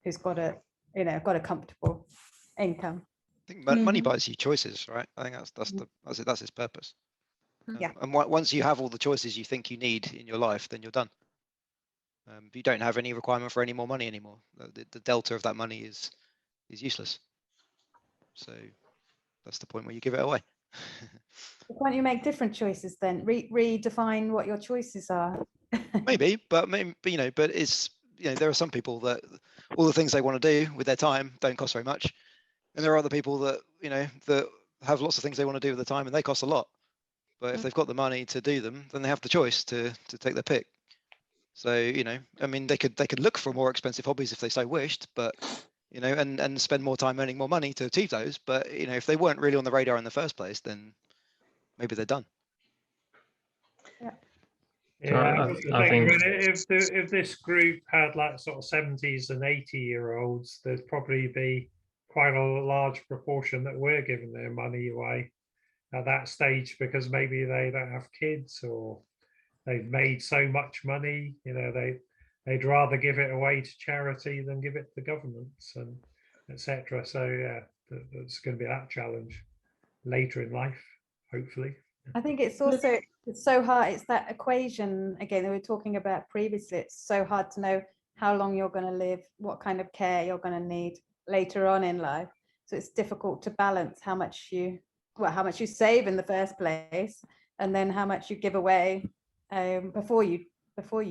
who's got a, you know, got a comfortable income. I think money buys you choices, right? I think that's its purpose. Yeah. And once you have all the choices you think you need in your life, then you're done. You don't have any requirement for any more money anymore. The delta of that money is useless. So that's the point where you give it away. Why don't you make different choices then? Redefine what your choices are. Maybe, you know, but it's, you know, there are some people that all the things they want to do with their time don't cost very much, and there are other people that, you know, that have lots of things they want to do with the time and they cost a lot. But if they've got the money to do them, then they have the choice to take their pick. So, you know, I mean, they could look for more expensive hobbies if they so wished, but, you know, and spend more time earning more money to achieve those. But, you know, if they weren't really on the radar in the first place, then maybe they're done. Yeah, I think if this group had like sort of 70s and 80-year-olds, there'd probably be quite a large proportion that were giving their money away at that stage, because maybe they don't have kids or they've made so much money, you know, they'd rather give it away to charity than give it to governments and etc. So yeah, there's going to be that challenge later in life, hopefully. I think it's also, it's so hard. It's that equation again that we were talking about previously. It's so hard to know how long you're going to live, what kind of care you're going to need later on in life. So it's difficult to balance how much you save in the first place, and then how much you give away before you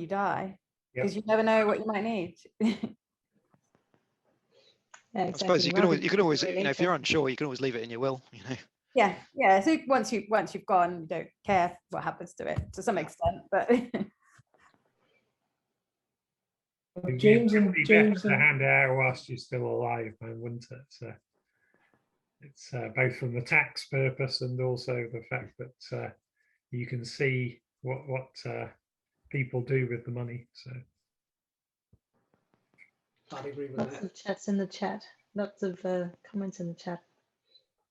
die, because you never know what you might need. Yeah, exactly. I suppose you can always, you know, if you're unsure, you can always leave it in your will, you know. Yeah. So once you've gone, you don't care what happens to it to some extent, but. James and to hand it out whilst you're still alive, man, wouldn't it? So it's both from the tax purpose and also the fact that you can see what people do with the money. So I'd agree with lots that. of chats in the chat, lots of comments in the chat.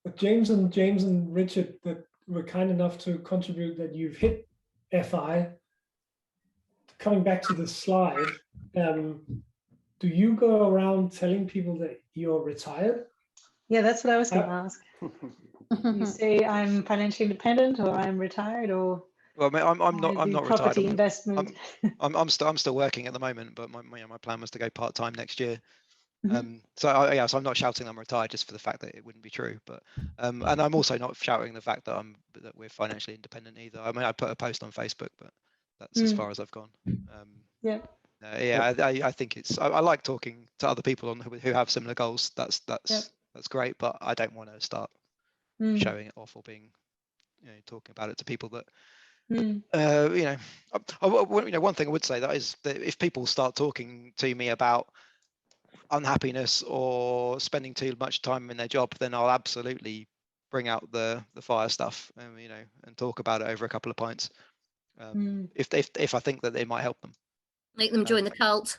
But James and Richard that were kind enough to contribute that you've hit FI. Coming back to the slide, do you go around telling people that you're retired? Yeah, that's what I was going to ask. You say I'm financially independent, or I'm retired, or well, I'm not property retired. investment. I'm still working at the moment, but my plan was to go part-time next year. Mm-hmm. So I'm not shouting I'm retired just for the fact that it wouldn't be true, but and I'm also not shouting the fact that we're financially independent either. I mean, I put a post on Facebook, but That's as far as I've gone. Yeah. I think it's. I like talking to other people who have similar goals. That's great, but I don't want to start showing it off or being, talking about it to people that. One thing I would say that is that if people start talking to me about unhappiness or spending too much time in their job, then I'll absolutely bring out the fire stuff, and talk about it over a couple of pints. If I think that it might help them. Make them join the cult.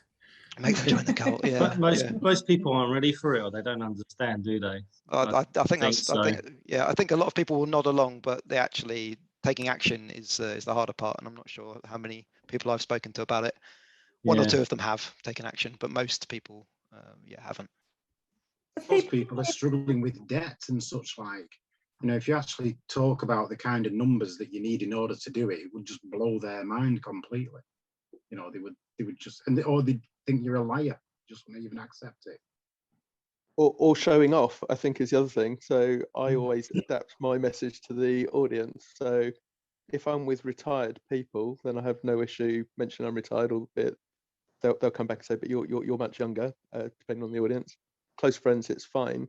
Make them join the cult. Yeah. Most people aren't ready for it, or they don't understand, do they? I think so. I think a lot of people will nod along, but they actually taking action is the harder part, and I'm not sure how many people I've spoken to about it. One or two of them have taken action, but most people, haven't. Most people are struggling with debt and such like. If you actually talk about the kind of numbers that you need in order to do it, it would just blow their mind completely. They would just, or they'd think you're a liar, just wouldn't even accept it. Or showing off, I think, is the other thing. So I always adapt my message to the audience. So if I'm with retired people, then I have no issue mentioning I'm retired, albeit they'll come back and say, but you're much younger, depending on the audience. Close friends, it's fine.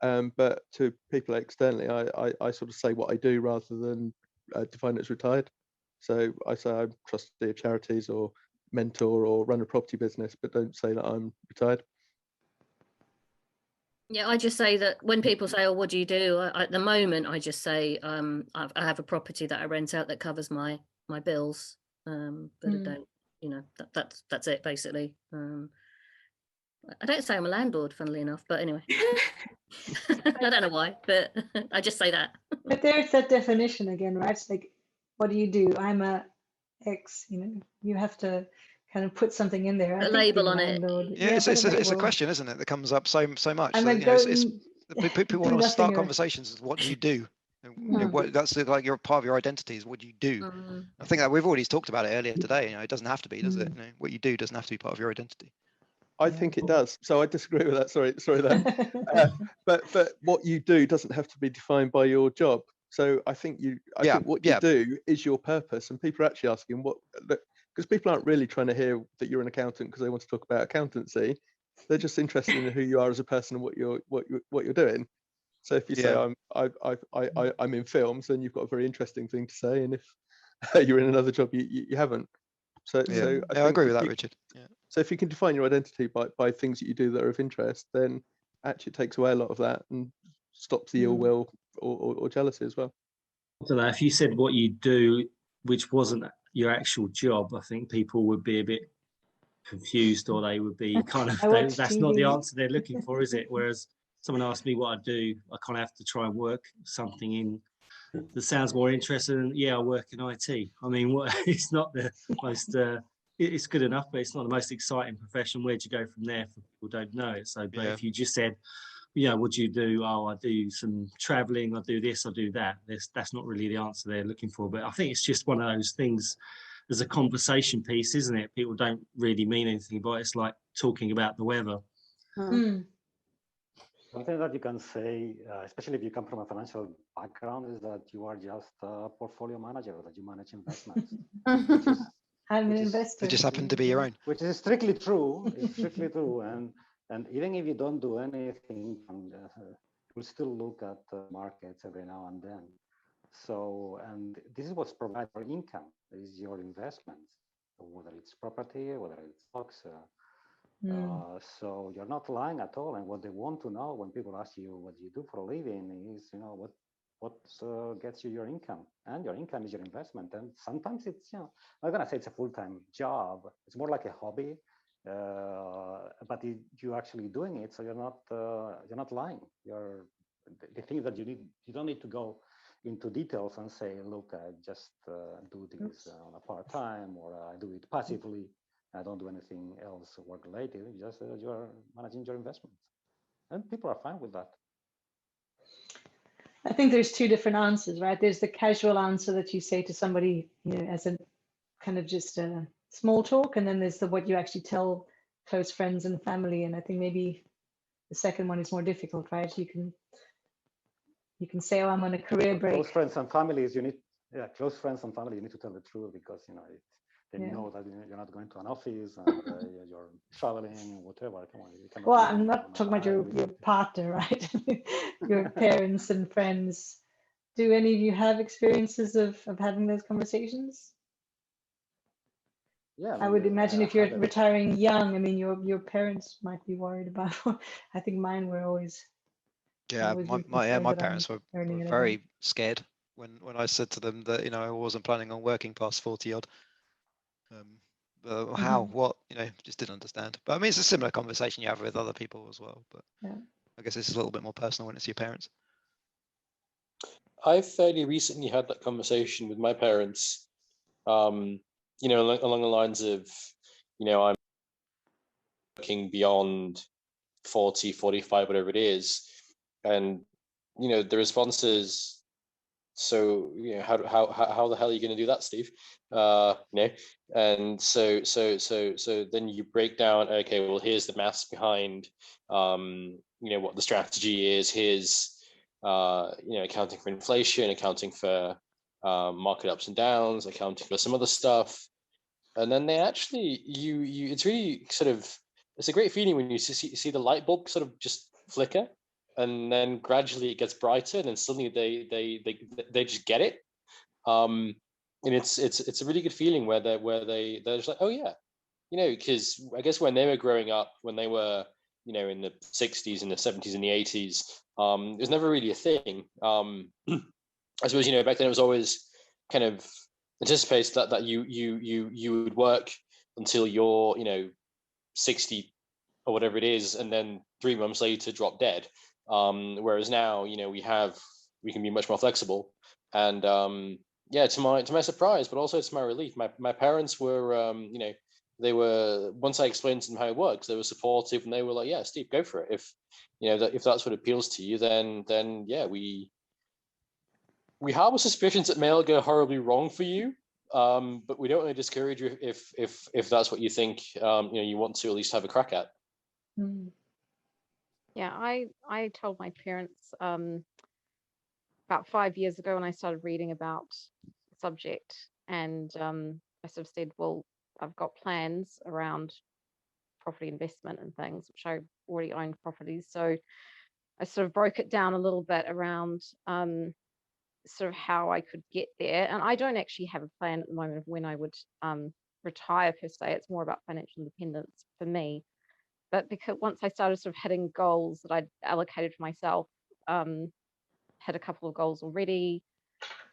But to people externally, I sort of say what I do rather than define it as retired. So I say I'm trustee of charities or mentor or run a property business, but don't say that I'm retired. Yeah, I just say that when people say, "Oh, what do you do?" At the moment, I just say, I have a property that I rent out that covers my bills, but I don't, that's it basically. I don't say I'm a landlord, funnily enough, but anyway, I don't know why, but I just say that. But there's that definition again, right? It's like, what do you do? I'm a X. You have to kind of put something in there. A label on it. Yeah, it's a question, isn't it, that comes up so much. People want to start conversations with what do you do? That's like your part of your identity is what do you do. I think that we've already talked about it earlier today. It doesn't have to be, does it? What you do doesn't have to be part of your identity. I think it does. So I disagree with that. Sorry that. But what you do doesn't have to be defined by your job. So I think what you do is your purpose, and people are actually asking because people aren't really trying to hear that you're an accountant because they want to talk about accountancy. They're just interested in who you are as a person and what you're doing. So if you say I'm in films, then you've got a very interesting thing to say, and if you're in another job, you haven't. So I agree with that, Richard. Yeah. So if you can define your identity by things that you do that are of interest, then actually it takes away a lot of that and stops the ill will or jealousy as well. So that if you said what you do, which wasn't your actual job, I think people would be a bit confused, or they would be kind of, that's not the answer they're looking for, is it? Whereas someone asks me what I do, I kind of have to try and work something in that sounds more interesting than, I work in IT. I mean, it's not the most, it's good enough, but it's not the most exciting profession. Where'd you go from there for people who don't know it? So, but if you just said, what do you do? Oh, I do some traveling, I do this, I do that. That's not really the answer they're looking for. But I think it's just one of those things, there's a conversation piece, isn't it? People don't really mean anything about it. It's like talking about the weather. Something that you can say, especially if you come from a financial background, is that you are just a portfolio manager, that you manage investments. I'm an investor. It just happened to be your own. Which is strictly true. It's strictly true. And even if you don't do anything, you'll still look at markets every now and then. So, and this is what's providing your income. This is your investments, whether it's property, whether it's stocks. So you're not lying at all. And what they want to know when people ask you what you do for a living is, what gets you your income, and your income is your investment. And sometimes it's, I'm not gonna say it's a full-time job. It's more like a hobby, but you're actually doing it. So you're not lying. The thing that you don't need to go into details and say, look, I just do this on a part-time, or I do it passively. I don't do anything else work related. Just you're managing your investments, and people are fine with that. I think there's two different answers, right? There's the casual answer that you say to somebody, as a kind of just a small talk, and then there's what you actually tell close friends and family. And I think maybe the second one is more difficult, right? You can say, oh, I'm on a career break. Close friends and families, close friends and family, you need to tell the truth, because They Yeah. know that you're not going to an office and you're traveling, whatever. Come on, you cannot Well, do I'm it. not talking about your partner, right? Your parents and friends. Do any of you have experiences of having those conversations? Yeah, I would imagine if you're had a- retiring young, I mean, your parents might be worried about. I think mine were always. Yeah, always my really concerned my that I'm parents were earning in very advance. scared when I said to them that, you know, I wasn't planning on working past 40 odd. How, what, you know, just didn't understand. But I mean, it's a similar conversation you have with other people as well. But yeah. I guess it's a little bit more personal when it's your parents. I fairly recently had that conversation with my parents, you know, along the lines of, you know, I'm working beyond 40, 45, whatever it is. And, you know, the response is, so, you know, how the hell are you going to do that, Steve? You know, and so then you break down, okay, well, here's the maths behind, you know, what the strategy is. Here's, you know, accounting for inflation, accounting for market ups and downs, accounting for some other stuff. And then they actually, it's really sort of, it's a great feeling when you see the light bulb sort of just flicker, and then gradually it gets brighter, and then suddenly they just get it. And it's a really good feeling where they're just like, oh yeah, you know, because I guess when they were growing up, when they were, you know, in the 60s and the 70s and the 80s, it was never really a thing. I suppose, you know, back then it was always kind of anticipated that you would work until you're, you know, 60 or whatever it is, and then 3 months later drop dead. Whereas now, you know, we can be much more flexible. And yeah, to my surprise, but also to my relief, my parents were, you know, they were, once I explained to them how it works, they were supportive, and they were like, yeah, Steve, go for it. If, you know, if that's what appeals to you, then yeah, we have suspicions that may all go horribly wrong for you, but we don't want to discourage you if that's what you think, you know, you want to at least have a crack at. Yeah, I told my parents about 5 years ago when I started reading about the subject, and I sort of said, well, I've got plans around property investment and things, which I already own properties. So I sort of broke it down a little bit around sort of how I could get there. And I don't actually have a plan at the moment of when I would retire per se. It's more about financial independence for me. But because once I started sort of hitting goals that I'd allocated for myself, had a couple of goals already,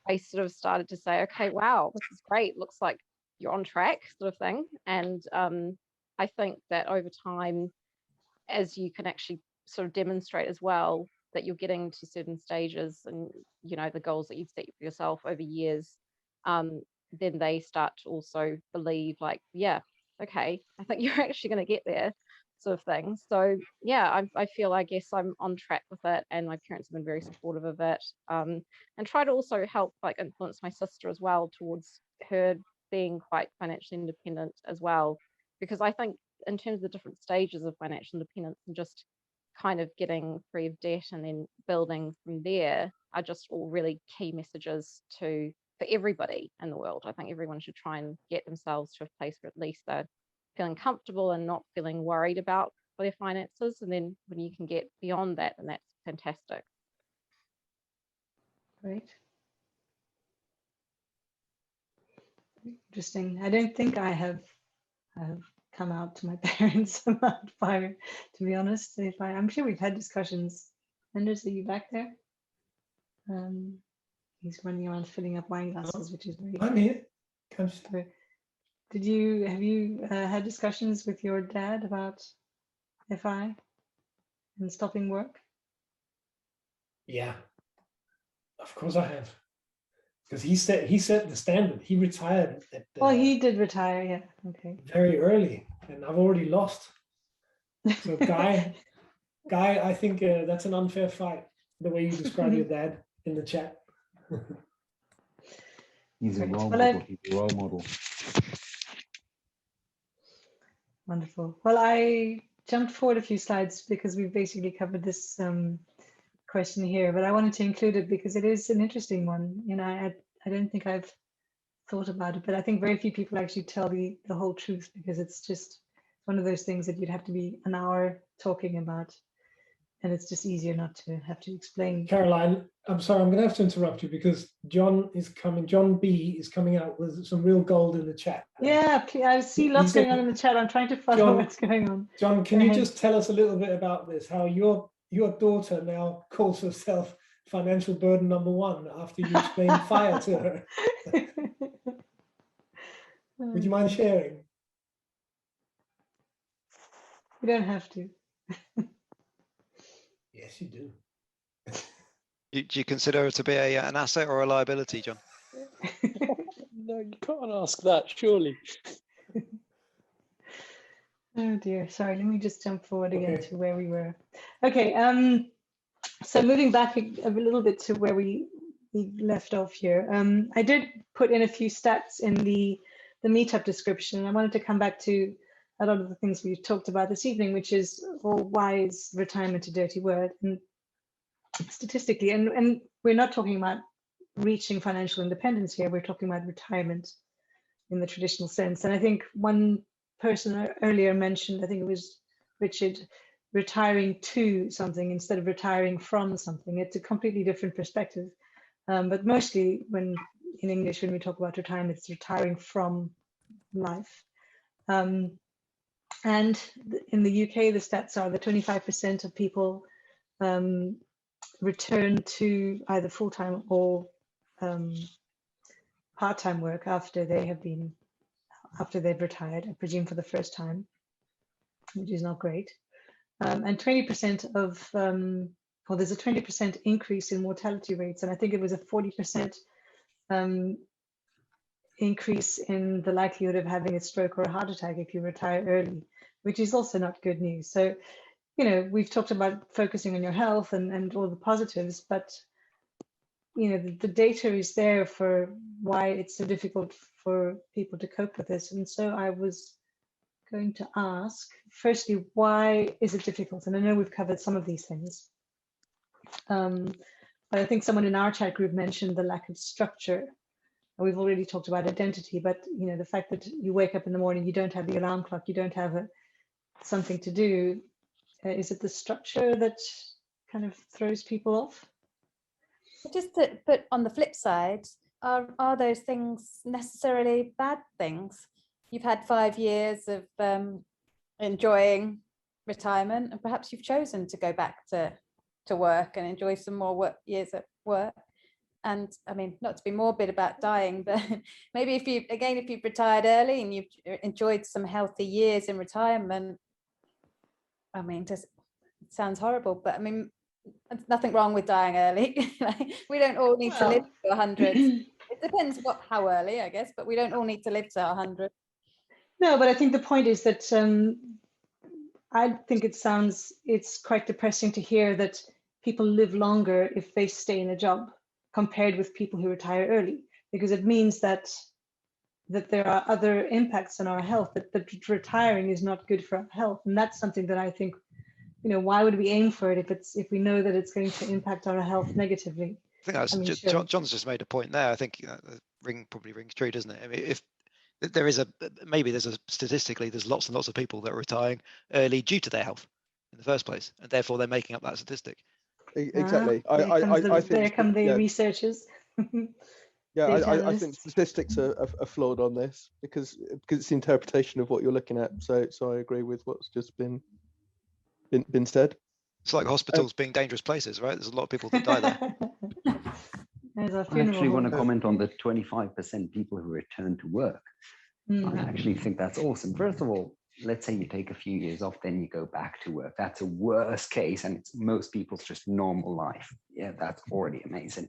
I sort of started to say, okay, wow, this is great. Looks like you're on track, sort of thing. And I think that over time, as you can actually sort of demonstrate as well that you're getting to certain stages and, you know, the goals that you've set for yourself over years, then they start to also believe like, yeah, okay, I think you're actually going to get there, sort of thing. So yeah, I feel, I guess I'm on track with it, and my parents have been very supportive of it, and try to also help like influence my sister as well towards her being quite financially independent as well, because I think in terms of the different stages of financial independence and just kind of getting free of debt and then building from there are just all really key messages for everybody in the world. I think everyone should try and get themselves to a place where at least they're feeling comfortable and not feeling worried about their finances. And then when you can get beyond that, then that's fantastic. Great. Interesting. I don't think I have come out to my parents about fire, to be honest. I'm sure we've had discussions. Anders, are you back there? He's running around filling up wine glasses, which is very. I'm here. Have you had discussions with your dad about FI and stopping work? Yeah, of course I have. Because he set the standard. He retired at Well, he did retire, yeah. Okay. very early, and I've already lost. So Guy, I think that's an unfair fight, the way you describe your dad in the chat. He's a Great. role Well, model. He's a role model. Wonderful. Well, I jumped forward a few slides because we've basically covered this question here, but I wanted to include it because it is an interesting one. You know, I don't think I've thought about it, but I think very few people actually tell the whole truth, because it's just one of those things that you'd have to be an hour talking about, and it's just easier not to have to explain. Caroline, I'm sorry, I'm going to have to interrupt you because John B is coming out with some real gold in the chat. Yeah, I see lots going on in the chat. I'm trying to follow what's going on. John, can you just tell us a little bit about this, how your daughter now calls herself financial burden number one after you explained FIRE to her? Would you mind sharing? You don't have to. Yes, you do. Do you consider her to be an asset or a liability, John? No, you can't ask that, surely. Oh dear, sorry, let me just jump forward again to where we were. Okay, so moving back a little bit to where we left off here. I did put in a few stats in the meetup description. I wanted to come back to a lot of the things we've talked about this evening, which is, well, why is retirement a dirty word? And statistically, and we're not talking about reaching financial independence here, we're talking about retirement in the traditional sense. And I think one person earlier mentioned, I think it was Richard, retiring to something instead of retiring from something. It's a completely different perspective. But mostly when in English, when we talk about retirement, it's retiring from life. And in the UK, the stats are that 25% of people return to either full-time or part-time work after they've retired, I presume for the first time, which is not great. And 20% of, well, there's a 20% increase in mortality rates, and I think it was a 40% increase in the likelihood of having a stroke or a heart attack if you retire early, which is also not good news. So, you know, we've talked about focusing on your health and all the positives, but, you know, the data is there for why it's so difficult for people to cope with this. And so I was going to ask, firstly, why is it difficult? And I know we've covered some of these things. But I think someone in our chat group mentioned the lack of structure. We've already talked about identity, but you know, the fact that you wake up in the morning, you don't have the alarm clock, you don't have something to do. Is it the structure that kind of throws people off? Just to put on the flip side, are those things necessarily bad things? You've had 5 years of enjoying retirement, and perhaps you've chosen to go back to work and enjoy some more years at work. And I mean, not to be morbid about dying, but maybe if you've retired early and you've enjoyed some healthy years in retirement, I mean, it sounds horrible, but I mean, there's nothing wrong with dying early. We don't all need to live to 100. It depends how early, I guess, but we don't all need to live to 100. No, but I think the point is that I think it's quite depressing to hear that people live longer if they stay in a job compared with people who retire early, because it means that there are other impacts on our health, that retiring is not good for our health. And that's something that I think, you know, why would we aim for it if we know that it's going to impact our health negatively? I think that's, I mean, sure. John's just made a point there. I think probably rings true, doesn't it? I mean, if there is statistically, there's lots and lots of people that are retiring early due to their health in the first place, and therefore they're making up that statistic. Exactly. I think there come the researchers. Yeah, I think statistics are flawed on this because it's the interpretation of what you're looking at. So I agree with what's just been said. It's like hospitals being dangerous places, right? There's a lot of people that die there. I actually want to comment on the 25% people who return to work. I actually think that's awesome. First of all, let's say you take a few years off, then you go back to work. That's a worst case, and it's most people's just normal life. Yeah, that's already amazing.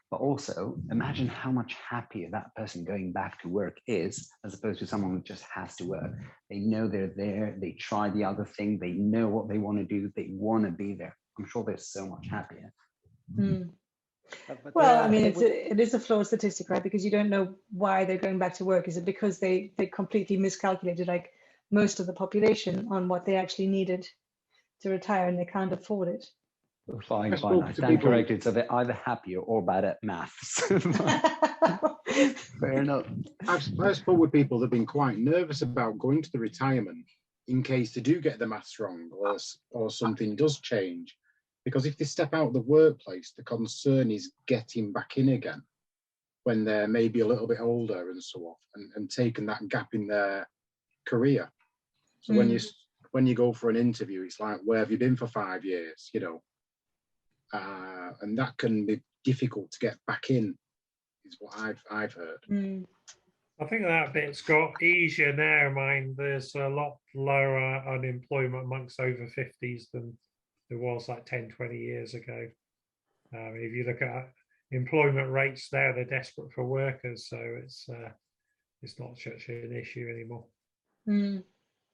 But also, imagine how much happier that person going back to work is, as opposed to someone who just has to work. They know they're there, they try the other thing, they know what they want to do, they want to be there. I'm sure they're so much happier. Well, I mean, it is a flawed statistic, right? Because you don't know why they're going back to work. Is it because they completely miscalculated, like most of the population, on what they actually needed to retire and they can't afford it? Fine. spoke I to stand people- corrected. So they're either happy or bad at maths. Fair enough. I've spoke with people that have been quite nervous about going to the retirement in case they do get the maths wrong or something does change. Because if they step out of the workplace, the concern is getting back in again when they're maybe a little bit older and so on, and taking that gap in their career. So when you go for an interview, it's like, where have you been for 5 years? You know, and that can be difficult to get back in, is what I've heard. I think that bit's got easier now. Mind, there's a lot lower unemployment amongst over 50s than there was like 10, 20 years ago. If you look at employment rates now, they're desperate for workers, so it's not such an issue anymore.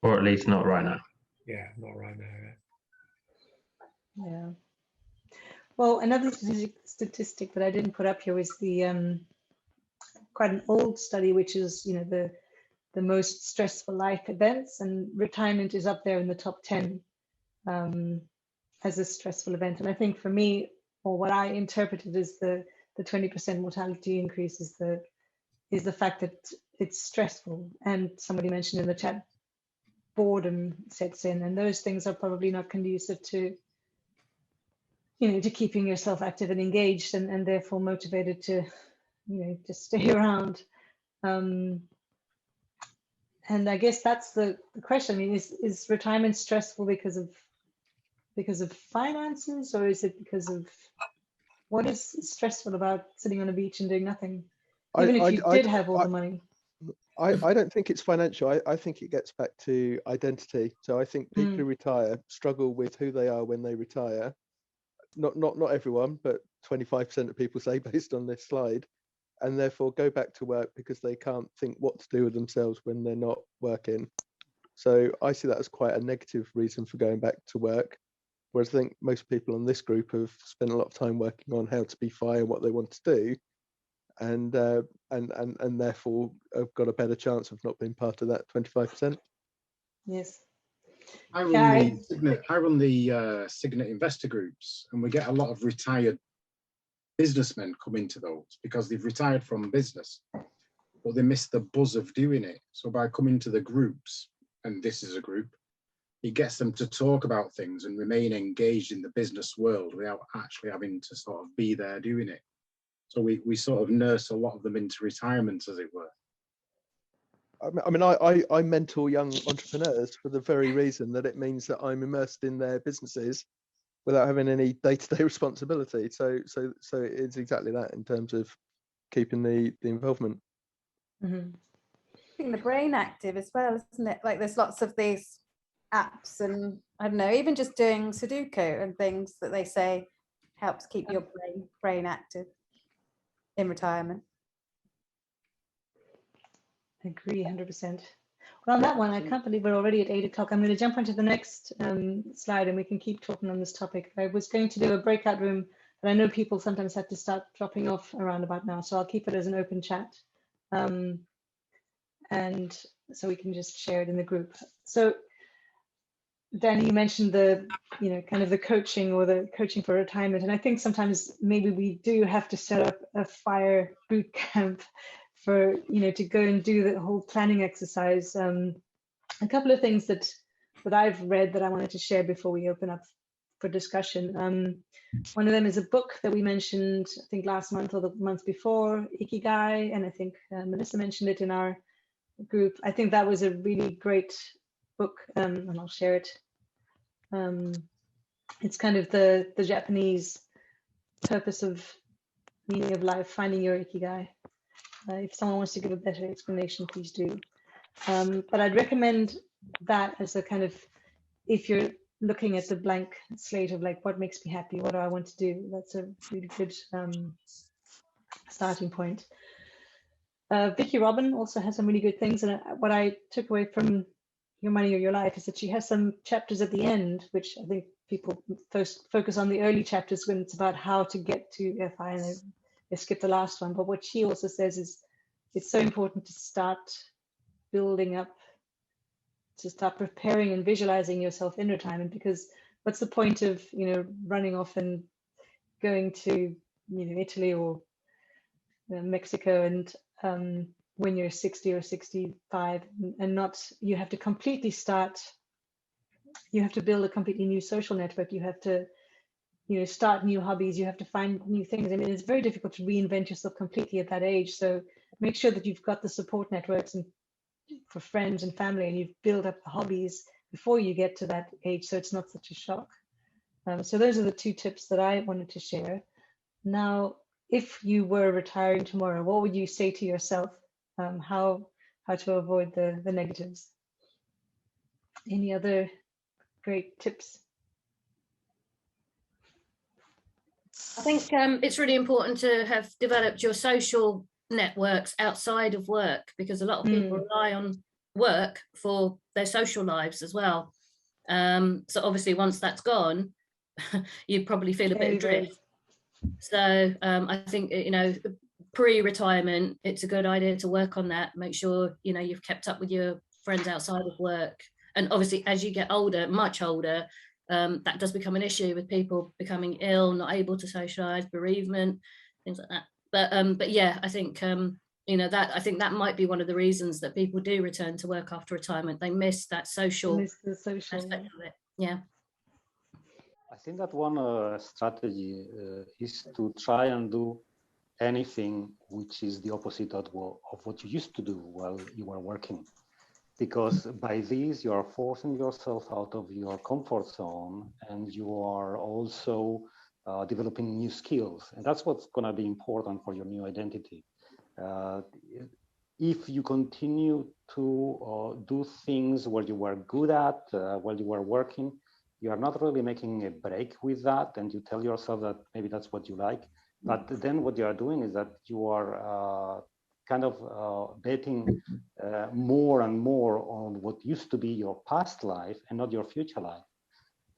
Or at least not right now. Yeah, not right now. Yeah. Well, another statistic that I didn't put up here was the quite an old study, which is, you know, the most stressful life events, and retirement is up there in the top 10 as a stressful event. And I think for me, or what I interpreted as the 20% mortality increase is the fact that it's stressful. And somebody mentioned in the chat, boredom sets in, and those things are probably not conducive to, you know, to keeping yourself active and engaged, and therefore motivated to, you know, just stay around. And I guess that's the question. I mean, is retirement stressful because of finances, or is it because of, what is stressful about sitting on a beach and doing nothing, even if you did have all the money? I don't think it's financial. I think it gets back to identity. So I think people who retire struggle with who they are when they retire. Not everyone, but 25% of people say, based on this slide, and therefore go back to work because they can't think what to do with themselves when they're not working. So I see that as quite a negative reason for going back to work. Whereas I think most people on this group have spent a lot of time working on how to be fine and what they want to do, and therefore have got a better chance of not being part of that 25%. Yes. I run the Signet investor groups, and we get a lot of retired businessmen come into those because they've retired from business, but they miss the buzz of doing it. So by coming to the groups, and this is a group, it gets them to talk about things and remain engaged in the business world without actually having to sort of be there doing it. So we sort of nurse a lot of them into retirement, as it were. I mean, I mentor young entrepreneurs for the very reason that it means that I'm immersed in their businesses without having any day-to-day responsibility. So it's exactly that in terms of keeping the involvement. Keeping the brain active as well, isn't it? Like there's lots of these apps, and I don't know, even just doing Sudoku and things that they say helps keep your brain active in retirement. I agree 100%. Well, on that one, I can't believe we're already at 8 o'clock. I'm going to jump onto the next slide and we can keep talking on this topic. I was going to do a breakout room, but I know people sometimes have to start dropping off around about now, so I'll keep it as an open chat. And so we can just share it in the group. So Danny, you mentioned the, you know, kind of the coaching or the coaching for retirement. And I think sometimes maybe we do have to set up a fire boot camp for, you know, to go and do the whole planning exercise. A couple of things that I've read that I wanted to share before we open up for discussion. One of them is a book that we mentioned, I think last month or the month before, Ikigai, and I think Melissa mentioned it in our group. I think that was a really great book, and I'll share it. It's kind of the Japanese purpose of meaning of life, finding your Ikigai. If someone wants to give a better explanation, please do. But I'd recommend that as a kind of, if you're looking at the blank slate of like, what makes me happy? What do I want to do? That's a really good starting point. Vicky Robin also has some really good things. And what I took away from Your Money or Your Life is that she has some chapters at the end, which I think people first focus on the early chapters when it's about how to get to FI, and they skip the last one. But what she also says is it's so important to start building up, to start preparing and visualizing yourself in retirement, because what's the point of, running off and going to, Italy or Mexico, and when you're 60 or 65, and not, you have to completely start, you have to build a completely new social network, you have to, start new hobbies, you have to find new things. I mean, it's very difficult to reinvent yourself completely at that age. So make sure that you've got the support networks and for friends and family, and you've built up the hobbies before you get to that age, so it's not such a shock. So those are the 2 tips that I wanted to share. Now, if you were retiring tomorrow, what would you say to yourself? How to avoid the negatives? Any other great tips? I think it's really important to have developed your social networks outside of work, because a lot of people rely on work for their social lives as well. So obviously once that's gone, you probably feel a bit adrift. So I think, pre-retirement, it's a good idea to work on that. Make sure, you've kept up with your friends outside of work. And obviously, as you get older, much older, that does become an issue with people becoming ill, not able to socialize, bereavement, things like that. But yeah, I think, I think that might be one of the reasons that people do return to work after retirement. They miss that social aspect of it. Yeah. I think that one strategy is to try and do anything which is the opposite of what you used to do while you were working. Because by this, you are forcing yourself out of your comfort zone, and you are also developing new skills. And that's what's going to be important for your new identity. If you continue to do things where you were good at while you were working, you are not really making a break with that, and you tell yourself that maybe that's what you like. But then what you are doing is that you are kind of betting more and more on what used to be your past life and not your future life.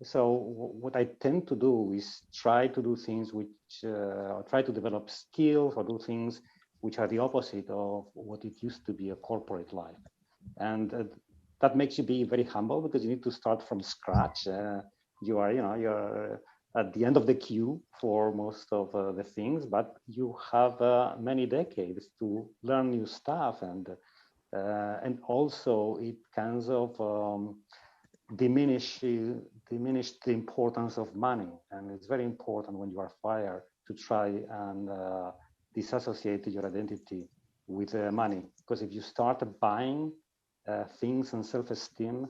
So what I tend to do is try to do things which, try to develop skills or do things which are the opposite of what it used to be a corporate life. And that makes you be very humble, because you need to start from scratch. You're at the end of the queue for most of the things, but you have many decades to learn new stuff, and also it kind of diminish the importance of money. And it's very important when you are fired to try and disassociate your identity with money, because if you start buying things and self-esteem,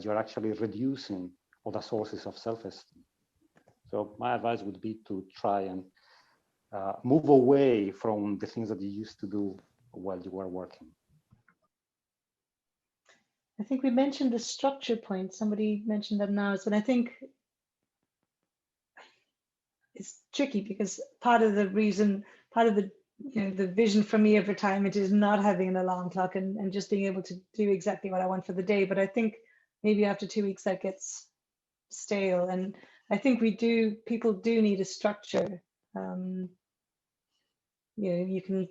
you're actually reducing other sources of self-esteem. So my advice would be to try and move away from the things that you used to do while you were working. I think we mentioned the structure point. Somebody mentioned that now, and I think it's tricky, because part of the the vision for me of retirement is not having an alarm clock and just being able to do exactly what I want for the day. But I think maybe after 2 weeks that gets stale, and I think people do need a structure. You can,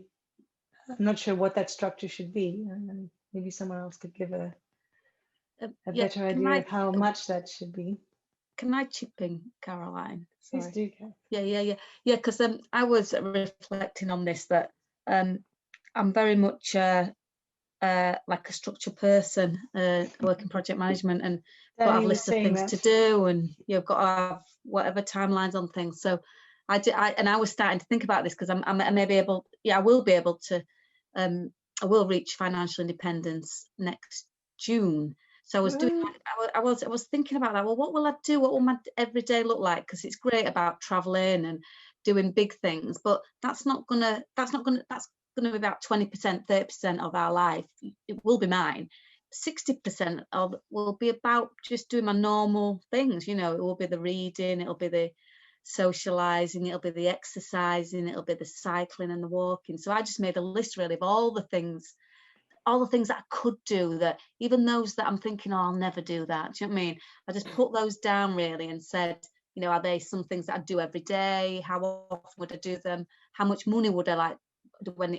I'm not sure what that structure should be, and maybe someone else could give a better idea of how much that should be. Can I chip in, Caroline? Please do, Kath. Yeah. Because I was reflecting on this, that I'm very much like a structured person. I work in project management, and got to have a list of things to do, and you've got to have whatever timelines on things. So I was starting to think about this, because I may be able, I will be able to, I will reach financial independence next June. So I was doing, I was thinking about that. Well, what will I do? What will my everyday look like? Because it's great about traveling and doing big things, but that's going to be about 20%, 30% of our life. It will be mine. 60% will be about just doing my normal things. It will be the reading, it'll be the socializing, it'll be the exercising, it'll be the cycling and the walking. So I just made a list really of all the things that I could do, that even those that I'm thinking, oh, I'll never do that. Do you know what I mean? I just put those down really and said, are they some things that I do every day? How often would I do them? How much money would I like?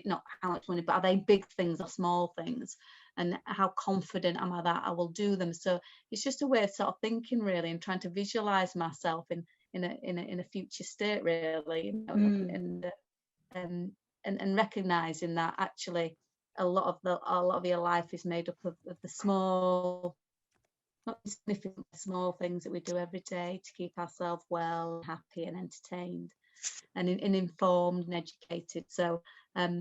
Not how much money, but are they big things or small things? and how confident am I that I will do them. So it's just a way of sort of thinking really, and trying to visualize myself in a future state really, you know, and recognizing that actually a lot of your life is made up of the small, not significant, small things that we do every day to keep ourselves well, happy and entertained and informed and educated. So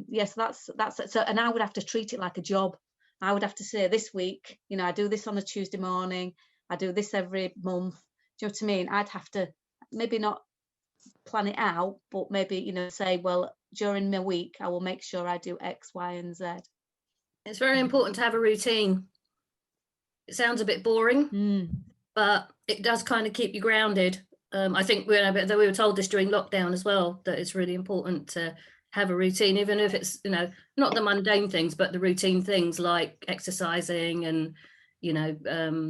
yes, that's so. And I would have to treat it like a job. I would have to say this week, you know, I do this on a Tuesday morning, I do this every month. Do you know what I mean? I'd have to maybe not plan it out, but maybe, you know, say, well, during my week I will make sure I do X, Y and Z. It's very important to have a routine. It sounds a bit boring, but it does kind of keep you grounded. I think we were told this during lockdown as well, that it's really important to have a routine, even if it's, you know, not the mundane things, but the routine things like exercising and, you know,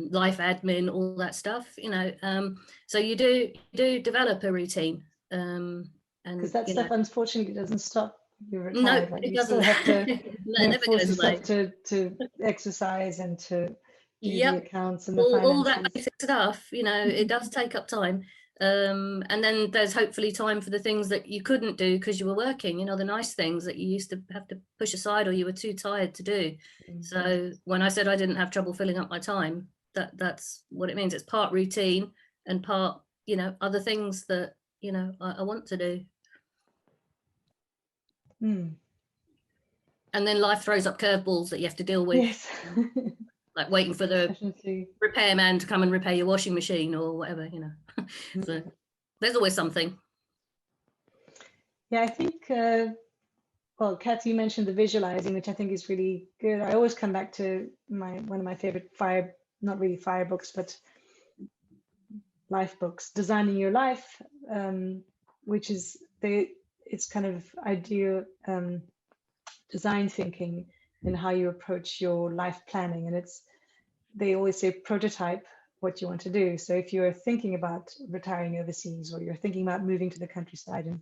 life admin, all that stuff, you know. So you do develop a routine. Because that stuff unfortunately doesn't stop. You're No, retired, right? it You doesn't. still have to No, it never force goes away. yourself to exercise and to do the Yep, accounts and the all that finances. basic stuff, you know, it does take up time. And then there's hopefully time for the things that you couldn't do because you were working, you know, the nice things that you used to have to push aside or you were too tired to do. So when I said I didn't have trouble filling up my time, that's what it means. It's part routine and part, you know, other things that, you know, I want to do. And then life throws up curveballs that you have to deal with. Yes. Like waiting for the repairman to come and repair your washing machine or whatever, you know. So there's always something. Yeah, I think, well, Kath, you mentioned the visualizing, which I think is really good. I always come back to one of my favorite not really fire books, but life books, Designing Your Life, which is it's kind of ideal design thinking in how you approach your life planning. And they always say prototype what you want to do. So if you're thinking about retiring overseas, or you're thinking about moving to the countryside and,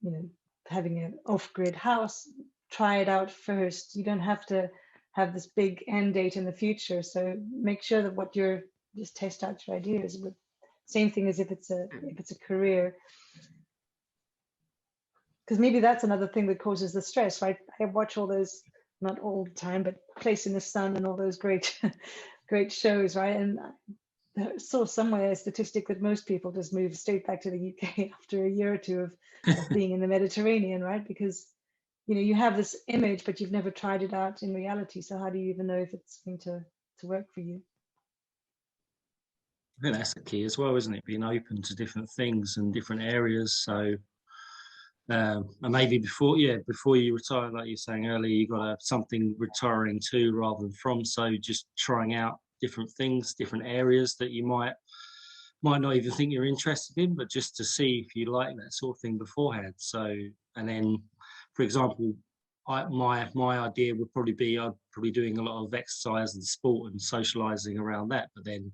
you know, having an off-grid house, try it out first. You don't have to have this big end date in the future. So make sure that just test out your ideas. But same thing as if it's a career. Because maybe that's another thing that causes the stress, right? I watch all those, not all the time, but Place in the Sun and all those great shows, right? And I saw somewhere a statistic that most people just move straight back to the UK after a year or two of being in the Mediterranean, right? Because, you know, you have this image, but you've never tried it out in reality. So how do you even know if it's going to work for you? I think that's the key as well, isn't it? Being open to different things and different areas. So, and maybe before you retire, like you were saying earlier, you got to have something retiring to rather than from. So just trying out different things, different areas that you might not even think you're interested in, but just to see if you like that sort of thing beforehand. So, and then, for example, my idea would probably be I'd probably doing a lot of exercise and sport and socializing around that. But then,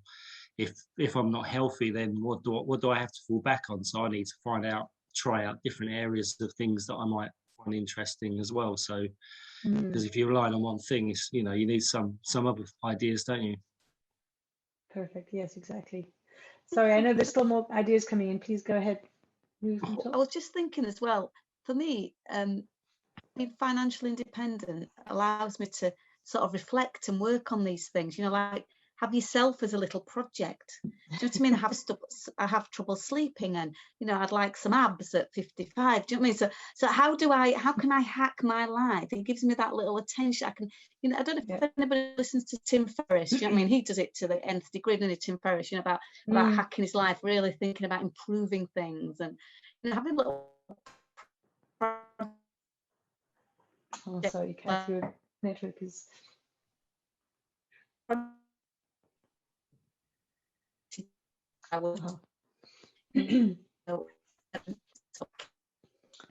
if I'm not healthy, then what do I have to fall back on? So I need to try out different areas of things that I might find interesting as well. So, because if you're relying on one thing, it's, you know, you need some other ideas, don't you? Perfect. Yes, exactly. Sorry, I know there's still more ideas coming in. Please go ahead. I was just thinking as well, for me, being financially independent allows me to sort of reflect and work on these things, you know, like have yourself as a little project. Do you know what I mean? I have trouble sleeping, and, you know, I'd like some abs at 55. Do you know what I mean? So how can I hack my life? It gives me that little attention. I can, you know, I don't know if anybody listens to Tim Ferriss. Do you know what I mean? He does it to the nth degree, doesn't he, Tim Ferriss, you know, about hacking his life, really thinking about improving things, and, you know, having a little. Oh, sorry, Kath, your network is.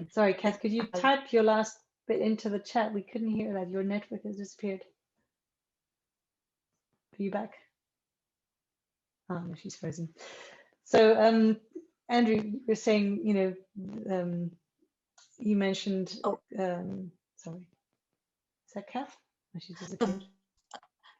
Sorry, Kath, could you type your last bit into the chat? We couldn't hear that. Your network has disappeared. Are you back? Oh, no, she's frozen. So, Andrew, you were saying, you know, you mentioned, sorry, is that Kath? Oh, she's disappeared.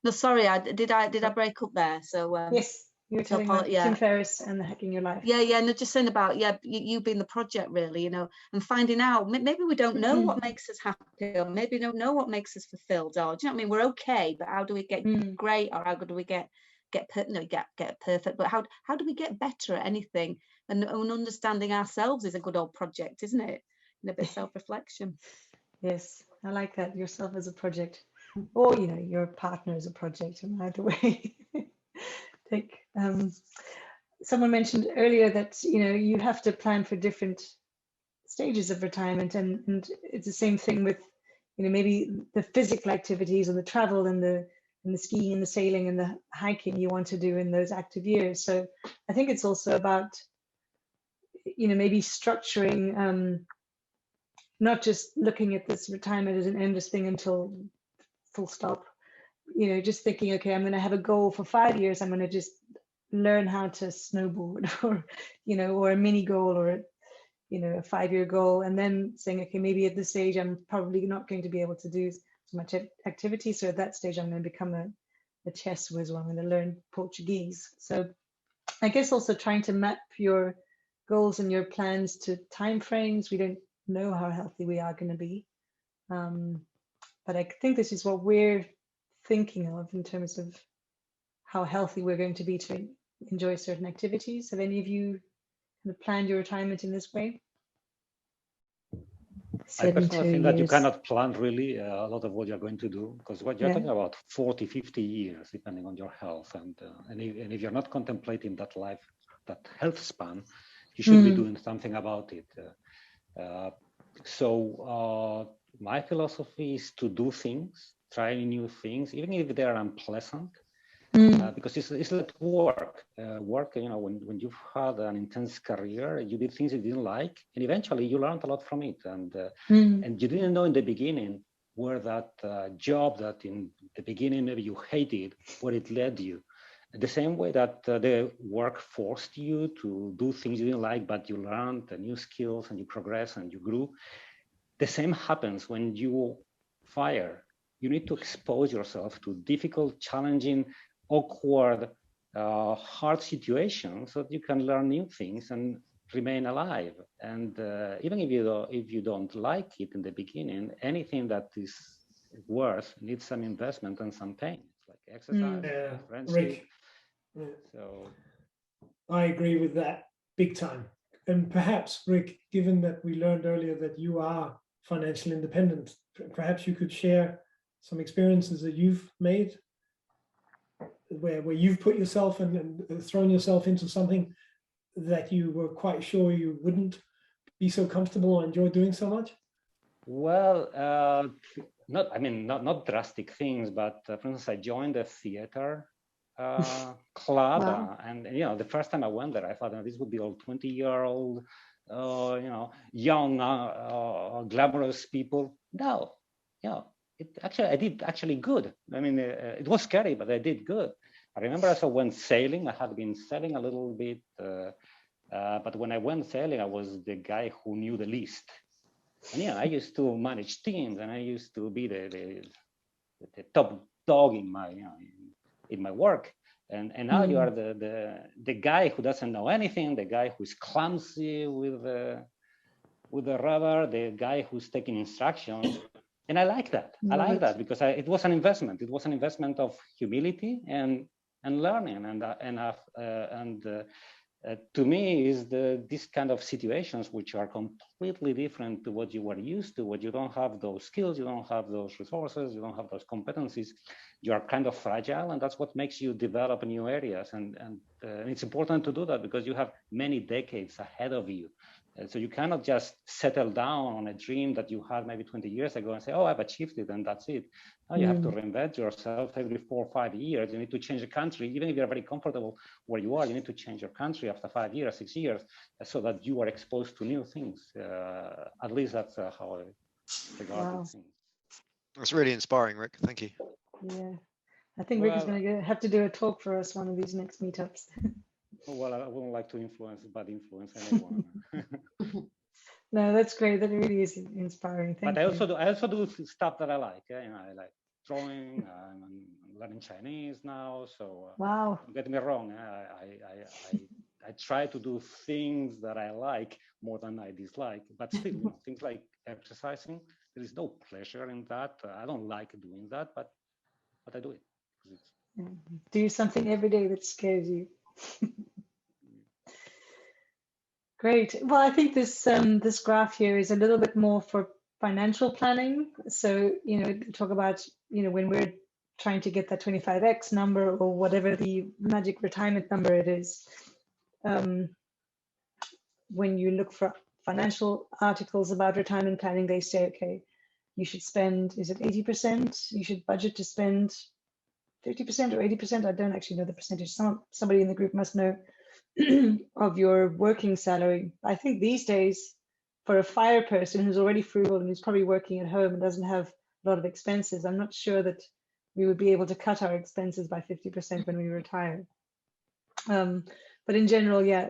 No, sorry, did I break up there? So yes, you were telling about yeah. Tim Ferriss and the Hacking Your Life. Yeah, no, just saying about you being the project, really, you know, and finding out maybe we don't know what makes us happy, or maybe we don't know what makes us fulfilled, or do you know what I mean? We're okay, but how do we get great, or how do we get perfect? But how do we get better at anything? And understanding ourselves is a good old project, isn't it? And a bit of self-reflection. Yes, I like that. Yourself as a project, or you know, your partner as a project, and either way. Take someone mentioned earlier that you know you have to plan for different stages of retirement, and it's the same thing with you know maybe the physical activities and the travel and the skiing and the sailing and the hiking you want to do in those active years. So I think it's also about you know maybe structuring, not just looking at this retirement as an endless thing until full stop, you know, just thinking, okay, I'm going to have a goal for 5 years. I'm going to just learn how to snowboard, or, you know, or a mini goal, or, you know, a 5-year goal. And then saying, okay, maybe at this stage, I'm probably not going to be able to do so much activity. So at that stage, I'm going to become a chess whiz, or I'm going to learn Portuguese. So I guess also trying to map your goals and your plans to timeframes. We don't know how healthy we are going to be. But I think this is what we're thinking of in terms of how healthy we're going to be to enjoy certain activities. Have any of you kind of planned your retirement in this way? I personally think that you cannot plan really a lot of what you're going to do, because what you're talking about 40, 50 years, depending on your health. And if you're not contemplating that life, that health span, you should be doing something about it. So my philosophy is to do things, try new things, even if they are unpleasant, because it's like work. Work, you know, when you've had an intense career, you did things you didn't like, and eventually you learned a lot from it. And you didn't know in the beginning where that job that in the beginning maybe you hated, where it led you. The same way that the work forced you to do things you didn't like, but you learned new skills and you progress and you grew. The same happens when you fire. You need to expose yourself to difficult, challenging, awkward, hard situations so that you can learn new things and remain alive. And even if you don't like it in the beginning, anything that is worth needs some investment and some pain. It's like exercise, friendship. Rick. So I agree with that big time. And perhaps, Rick, given that we learned earlier that you are financially independent, perhaps you could share some experiences that you've made where you've put yourself and thrown yourself into something that you were quite sure you wouldn't be so comfortable or enjoy doing so much? Well, not drastic things, but for instance, I joined a theater club, and you know, the first time I went there, I thought, oh, this would be all 20-year-old, you know, young, glamorous people. No, you know, I did actually good. I mean, it was scary, but I did good. I remember as I went sailing, I had been sailing a little bit, but when I went sailing, I was the guy who knew the least. And yeah, I used to manage teams, and I used to be the top dog in my, you know, in my work. And now you are the guy who doesn't know anything, the guy who's clumsy with the rudder, the guy who's taking instructions. And I like that. I like that because it was an investment. It was an investment of humility and learning. And to me, is this kind of situations which are completely different to what you were used to, what you don't have those skills, you don't have those resources, you don't have those competencies. You are kind of fragile, and that's what makes you develop new areas. And it's important to do that because you have many decades ahead of you. So you cannot just settle down on a dream that you had maybe 20 years ago and say, oh, I've achieved it and that's it. No, you have to reinvent yourself every 4 or 5 years. You need to change the country. Even if you're very comfortable where you are, you need to change your country after 5 years, 6 years, so that you are exposed to new things. At least that's how I regard things. That's really inspiring, Rick. Thank you. Yeah, I think Rick is going to have to do a talk for us one of these next meetups. Well, I wouldn't like to bad influence anyone. No, that's great. That really is inspiring. Thank you. But I also do stuff that I like. You know, I like drawing, learning Chinese now. So wow, don't get me wrong, I try to do things that I like more than I dislike, but still, you know, things like exercising, there is no pleasure in that. I don't like doing that, but I do it. do something every day that scares you. Great. Well, I think this this graph here is a little bit more for financial planning. So, you know, talk about, you know, when we're trying to get that 25x number or whatever the magic retirement number it is. When you look for financial articles about retirement planning, they say, okay, you should spend, is it 80%? You should budget to spend 50% or 80%. I don't actually know the percentage. Somebody in the group must know of your working salary. I think these days, for a FIRE person who's already frugal and who's probably working at home and doesn't have a lot of expenses, I'm not sure that we would be able to cut our expenses by 50% when we retire. But in general, yeah,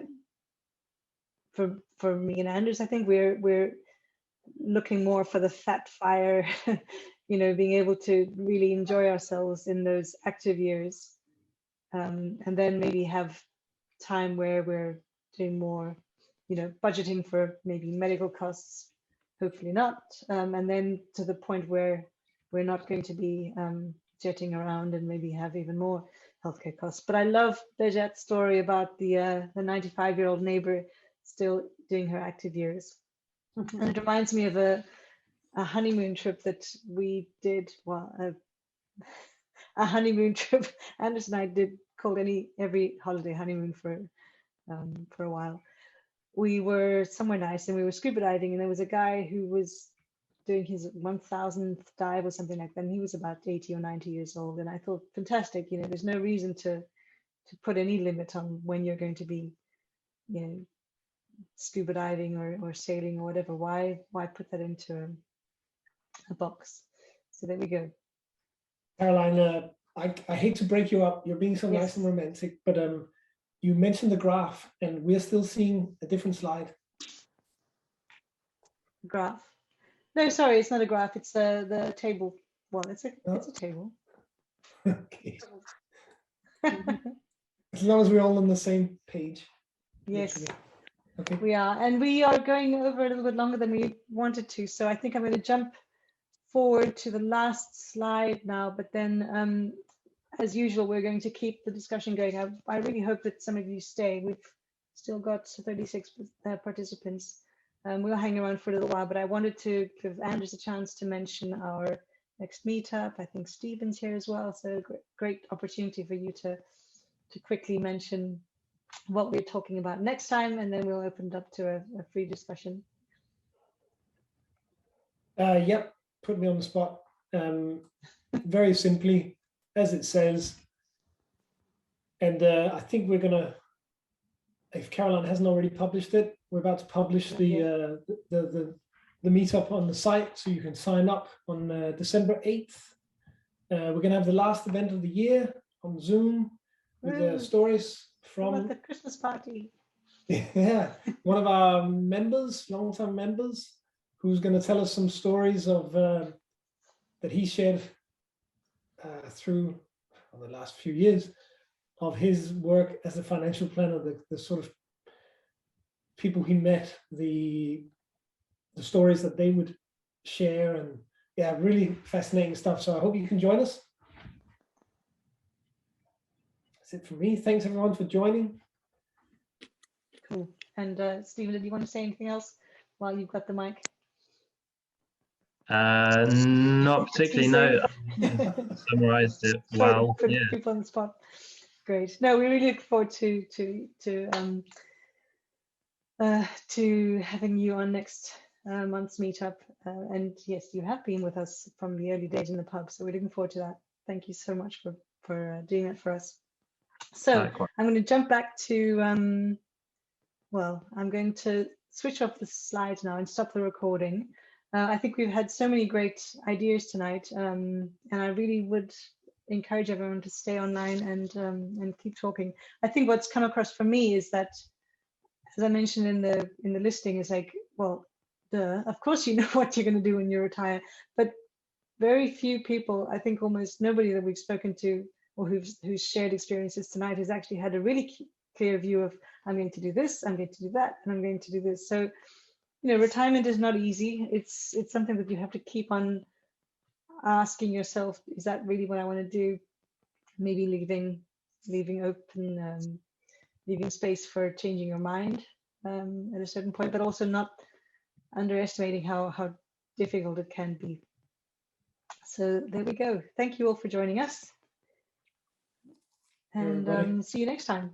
for me and Anders, I think we're looking more for the fat FIRE, you know, being able to really enjoy ourselves in those active years, and then maybe have time where we're doing more, you know, budgeting for maybe medical costs, hopefully not, and then to the point where we're not going to be jetting around and maybe have even more healthcare costs. But I love Bejat's story about the 95-year-old neighbor still doing her active years. And it reminds me of a honeymoon trip that we did. Well, a honeymoon trip Anders and I did, called every holiday honeymoon for a while. We were somewhere nice and we were scuba diving, and there was a guy who was doing his 1000th dive or something like that, and he was about 80 or 90 years old. And I thought, fantastic, you know, there's no reason to put any limit on when you're going to be, you know, scuba diving or sailing or whatever. Why put that into a box? So there we go. Caroline, I hate to break you up. You're being so Yes. nice and romantic, but you mentioned the graph, and we're still seeing a different slide. Graph? No, sorry, it's not a graph. It's the table. Well, it's a table. Okay. As long as we're all on the same page. Yes. Literally. Okay. We are, and we are going over a little bit longer than we wanted to. So I think I'm going to jump forward to the last slide now, but then as usual, we're going to keep the discussion going. I really hope that some of you stay. We've still got 36 participants. We'll hang around for a little while, but I wanted to give Anders a chance to mention our next meetup. I think Stephen's here as well, so great opportunity for you to quickly mention what we're talking about next time, and then we'll open it up to a free discussion. Yep, put me on the spot. Very simply, as it says, and I think we're gonna, if Caroline hasn't already published it, we're about to publish the meetup on the site, so you can sign up on December 8th. We're gonna have the last event of the year on Zoom with the stories from the Christmas party. Yeah, one of our members, long-time members, who's going to tell us some stories of that he shared through the last few years of his work as a financial planner, the sort of people he met, the stories that they would share, and yeah, really fascinating stuff. So I hope you can join us. That's it for me. Thanks everyone for joining. Cool. And Stephen, did you want to say anything else while you've got the mic? Not particularly, no. Summarized it well. Put Yeah. people on the spot. Great. No, we really look forward to having you on next month's meetup. And yes, you have been with us from the early days in the pub, so we're looking forward to that. Thank you so much for doing that for us. So I'm going to jump back to well, I'm going to switch off the slides now and stop the recording. I think we've had so many great ideas tonight, and I really would encourage everyone to stay online and keep talking. I think what's come across for me is that, as I mentioned in the listing, is like, well, duh, of course you know what you're going to do when you retire, but very few people, I think almost nobody that we've spoken to or who's shared experiences tonight has actually had a really clear view of, I'm going to do this, I'm going to do that, and I'm going to do this. So, you know, retirement is not easy. It's something that you have to keep on asking yourself, is that really what I want to do? Maybe leaving open, leaving space for changing your mind at a certain point, but also not underestimating how difficult it can be. So there we go. Thank you all for joining us. And see you next time.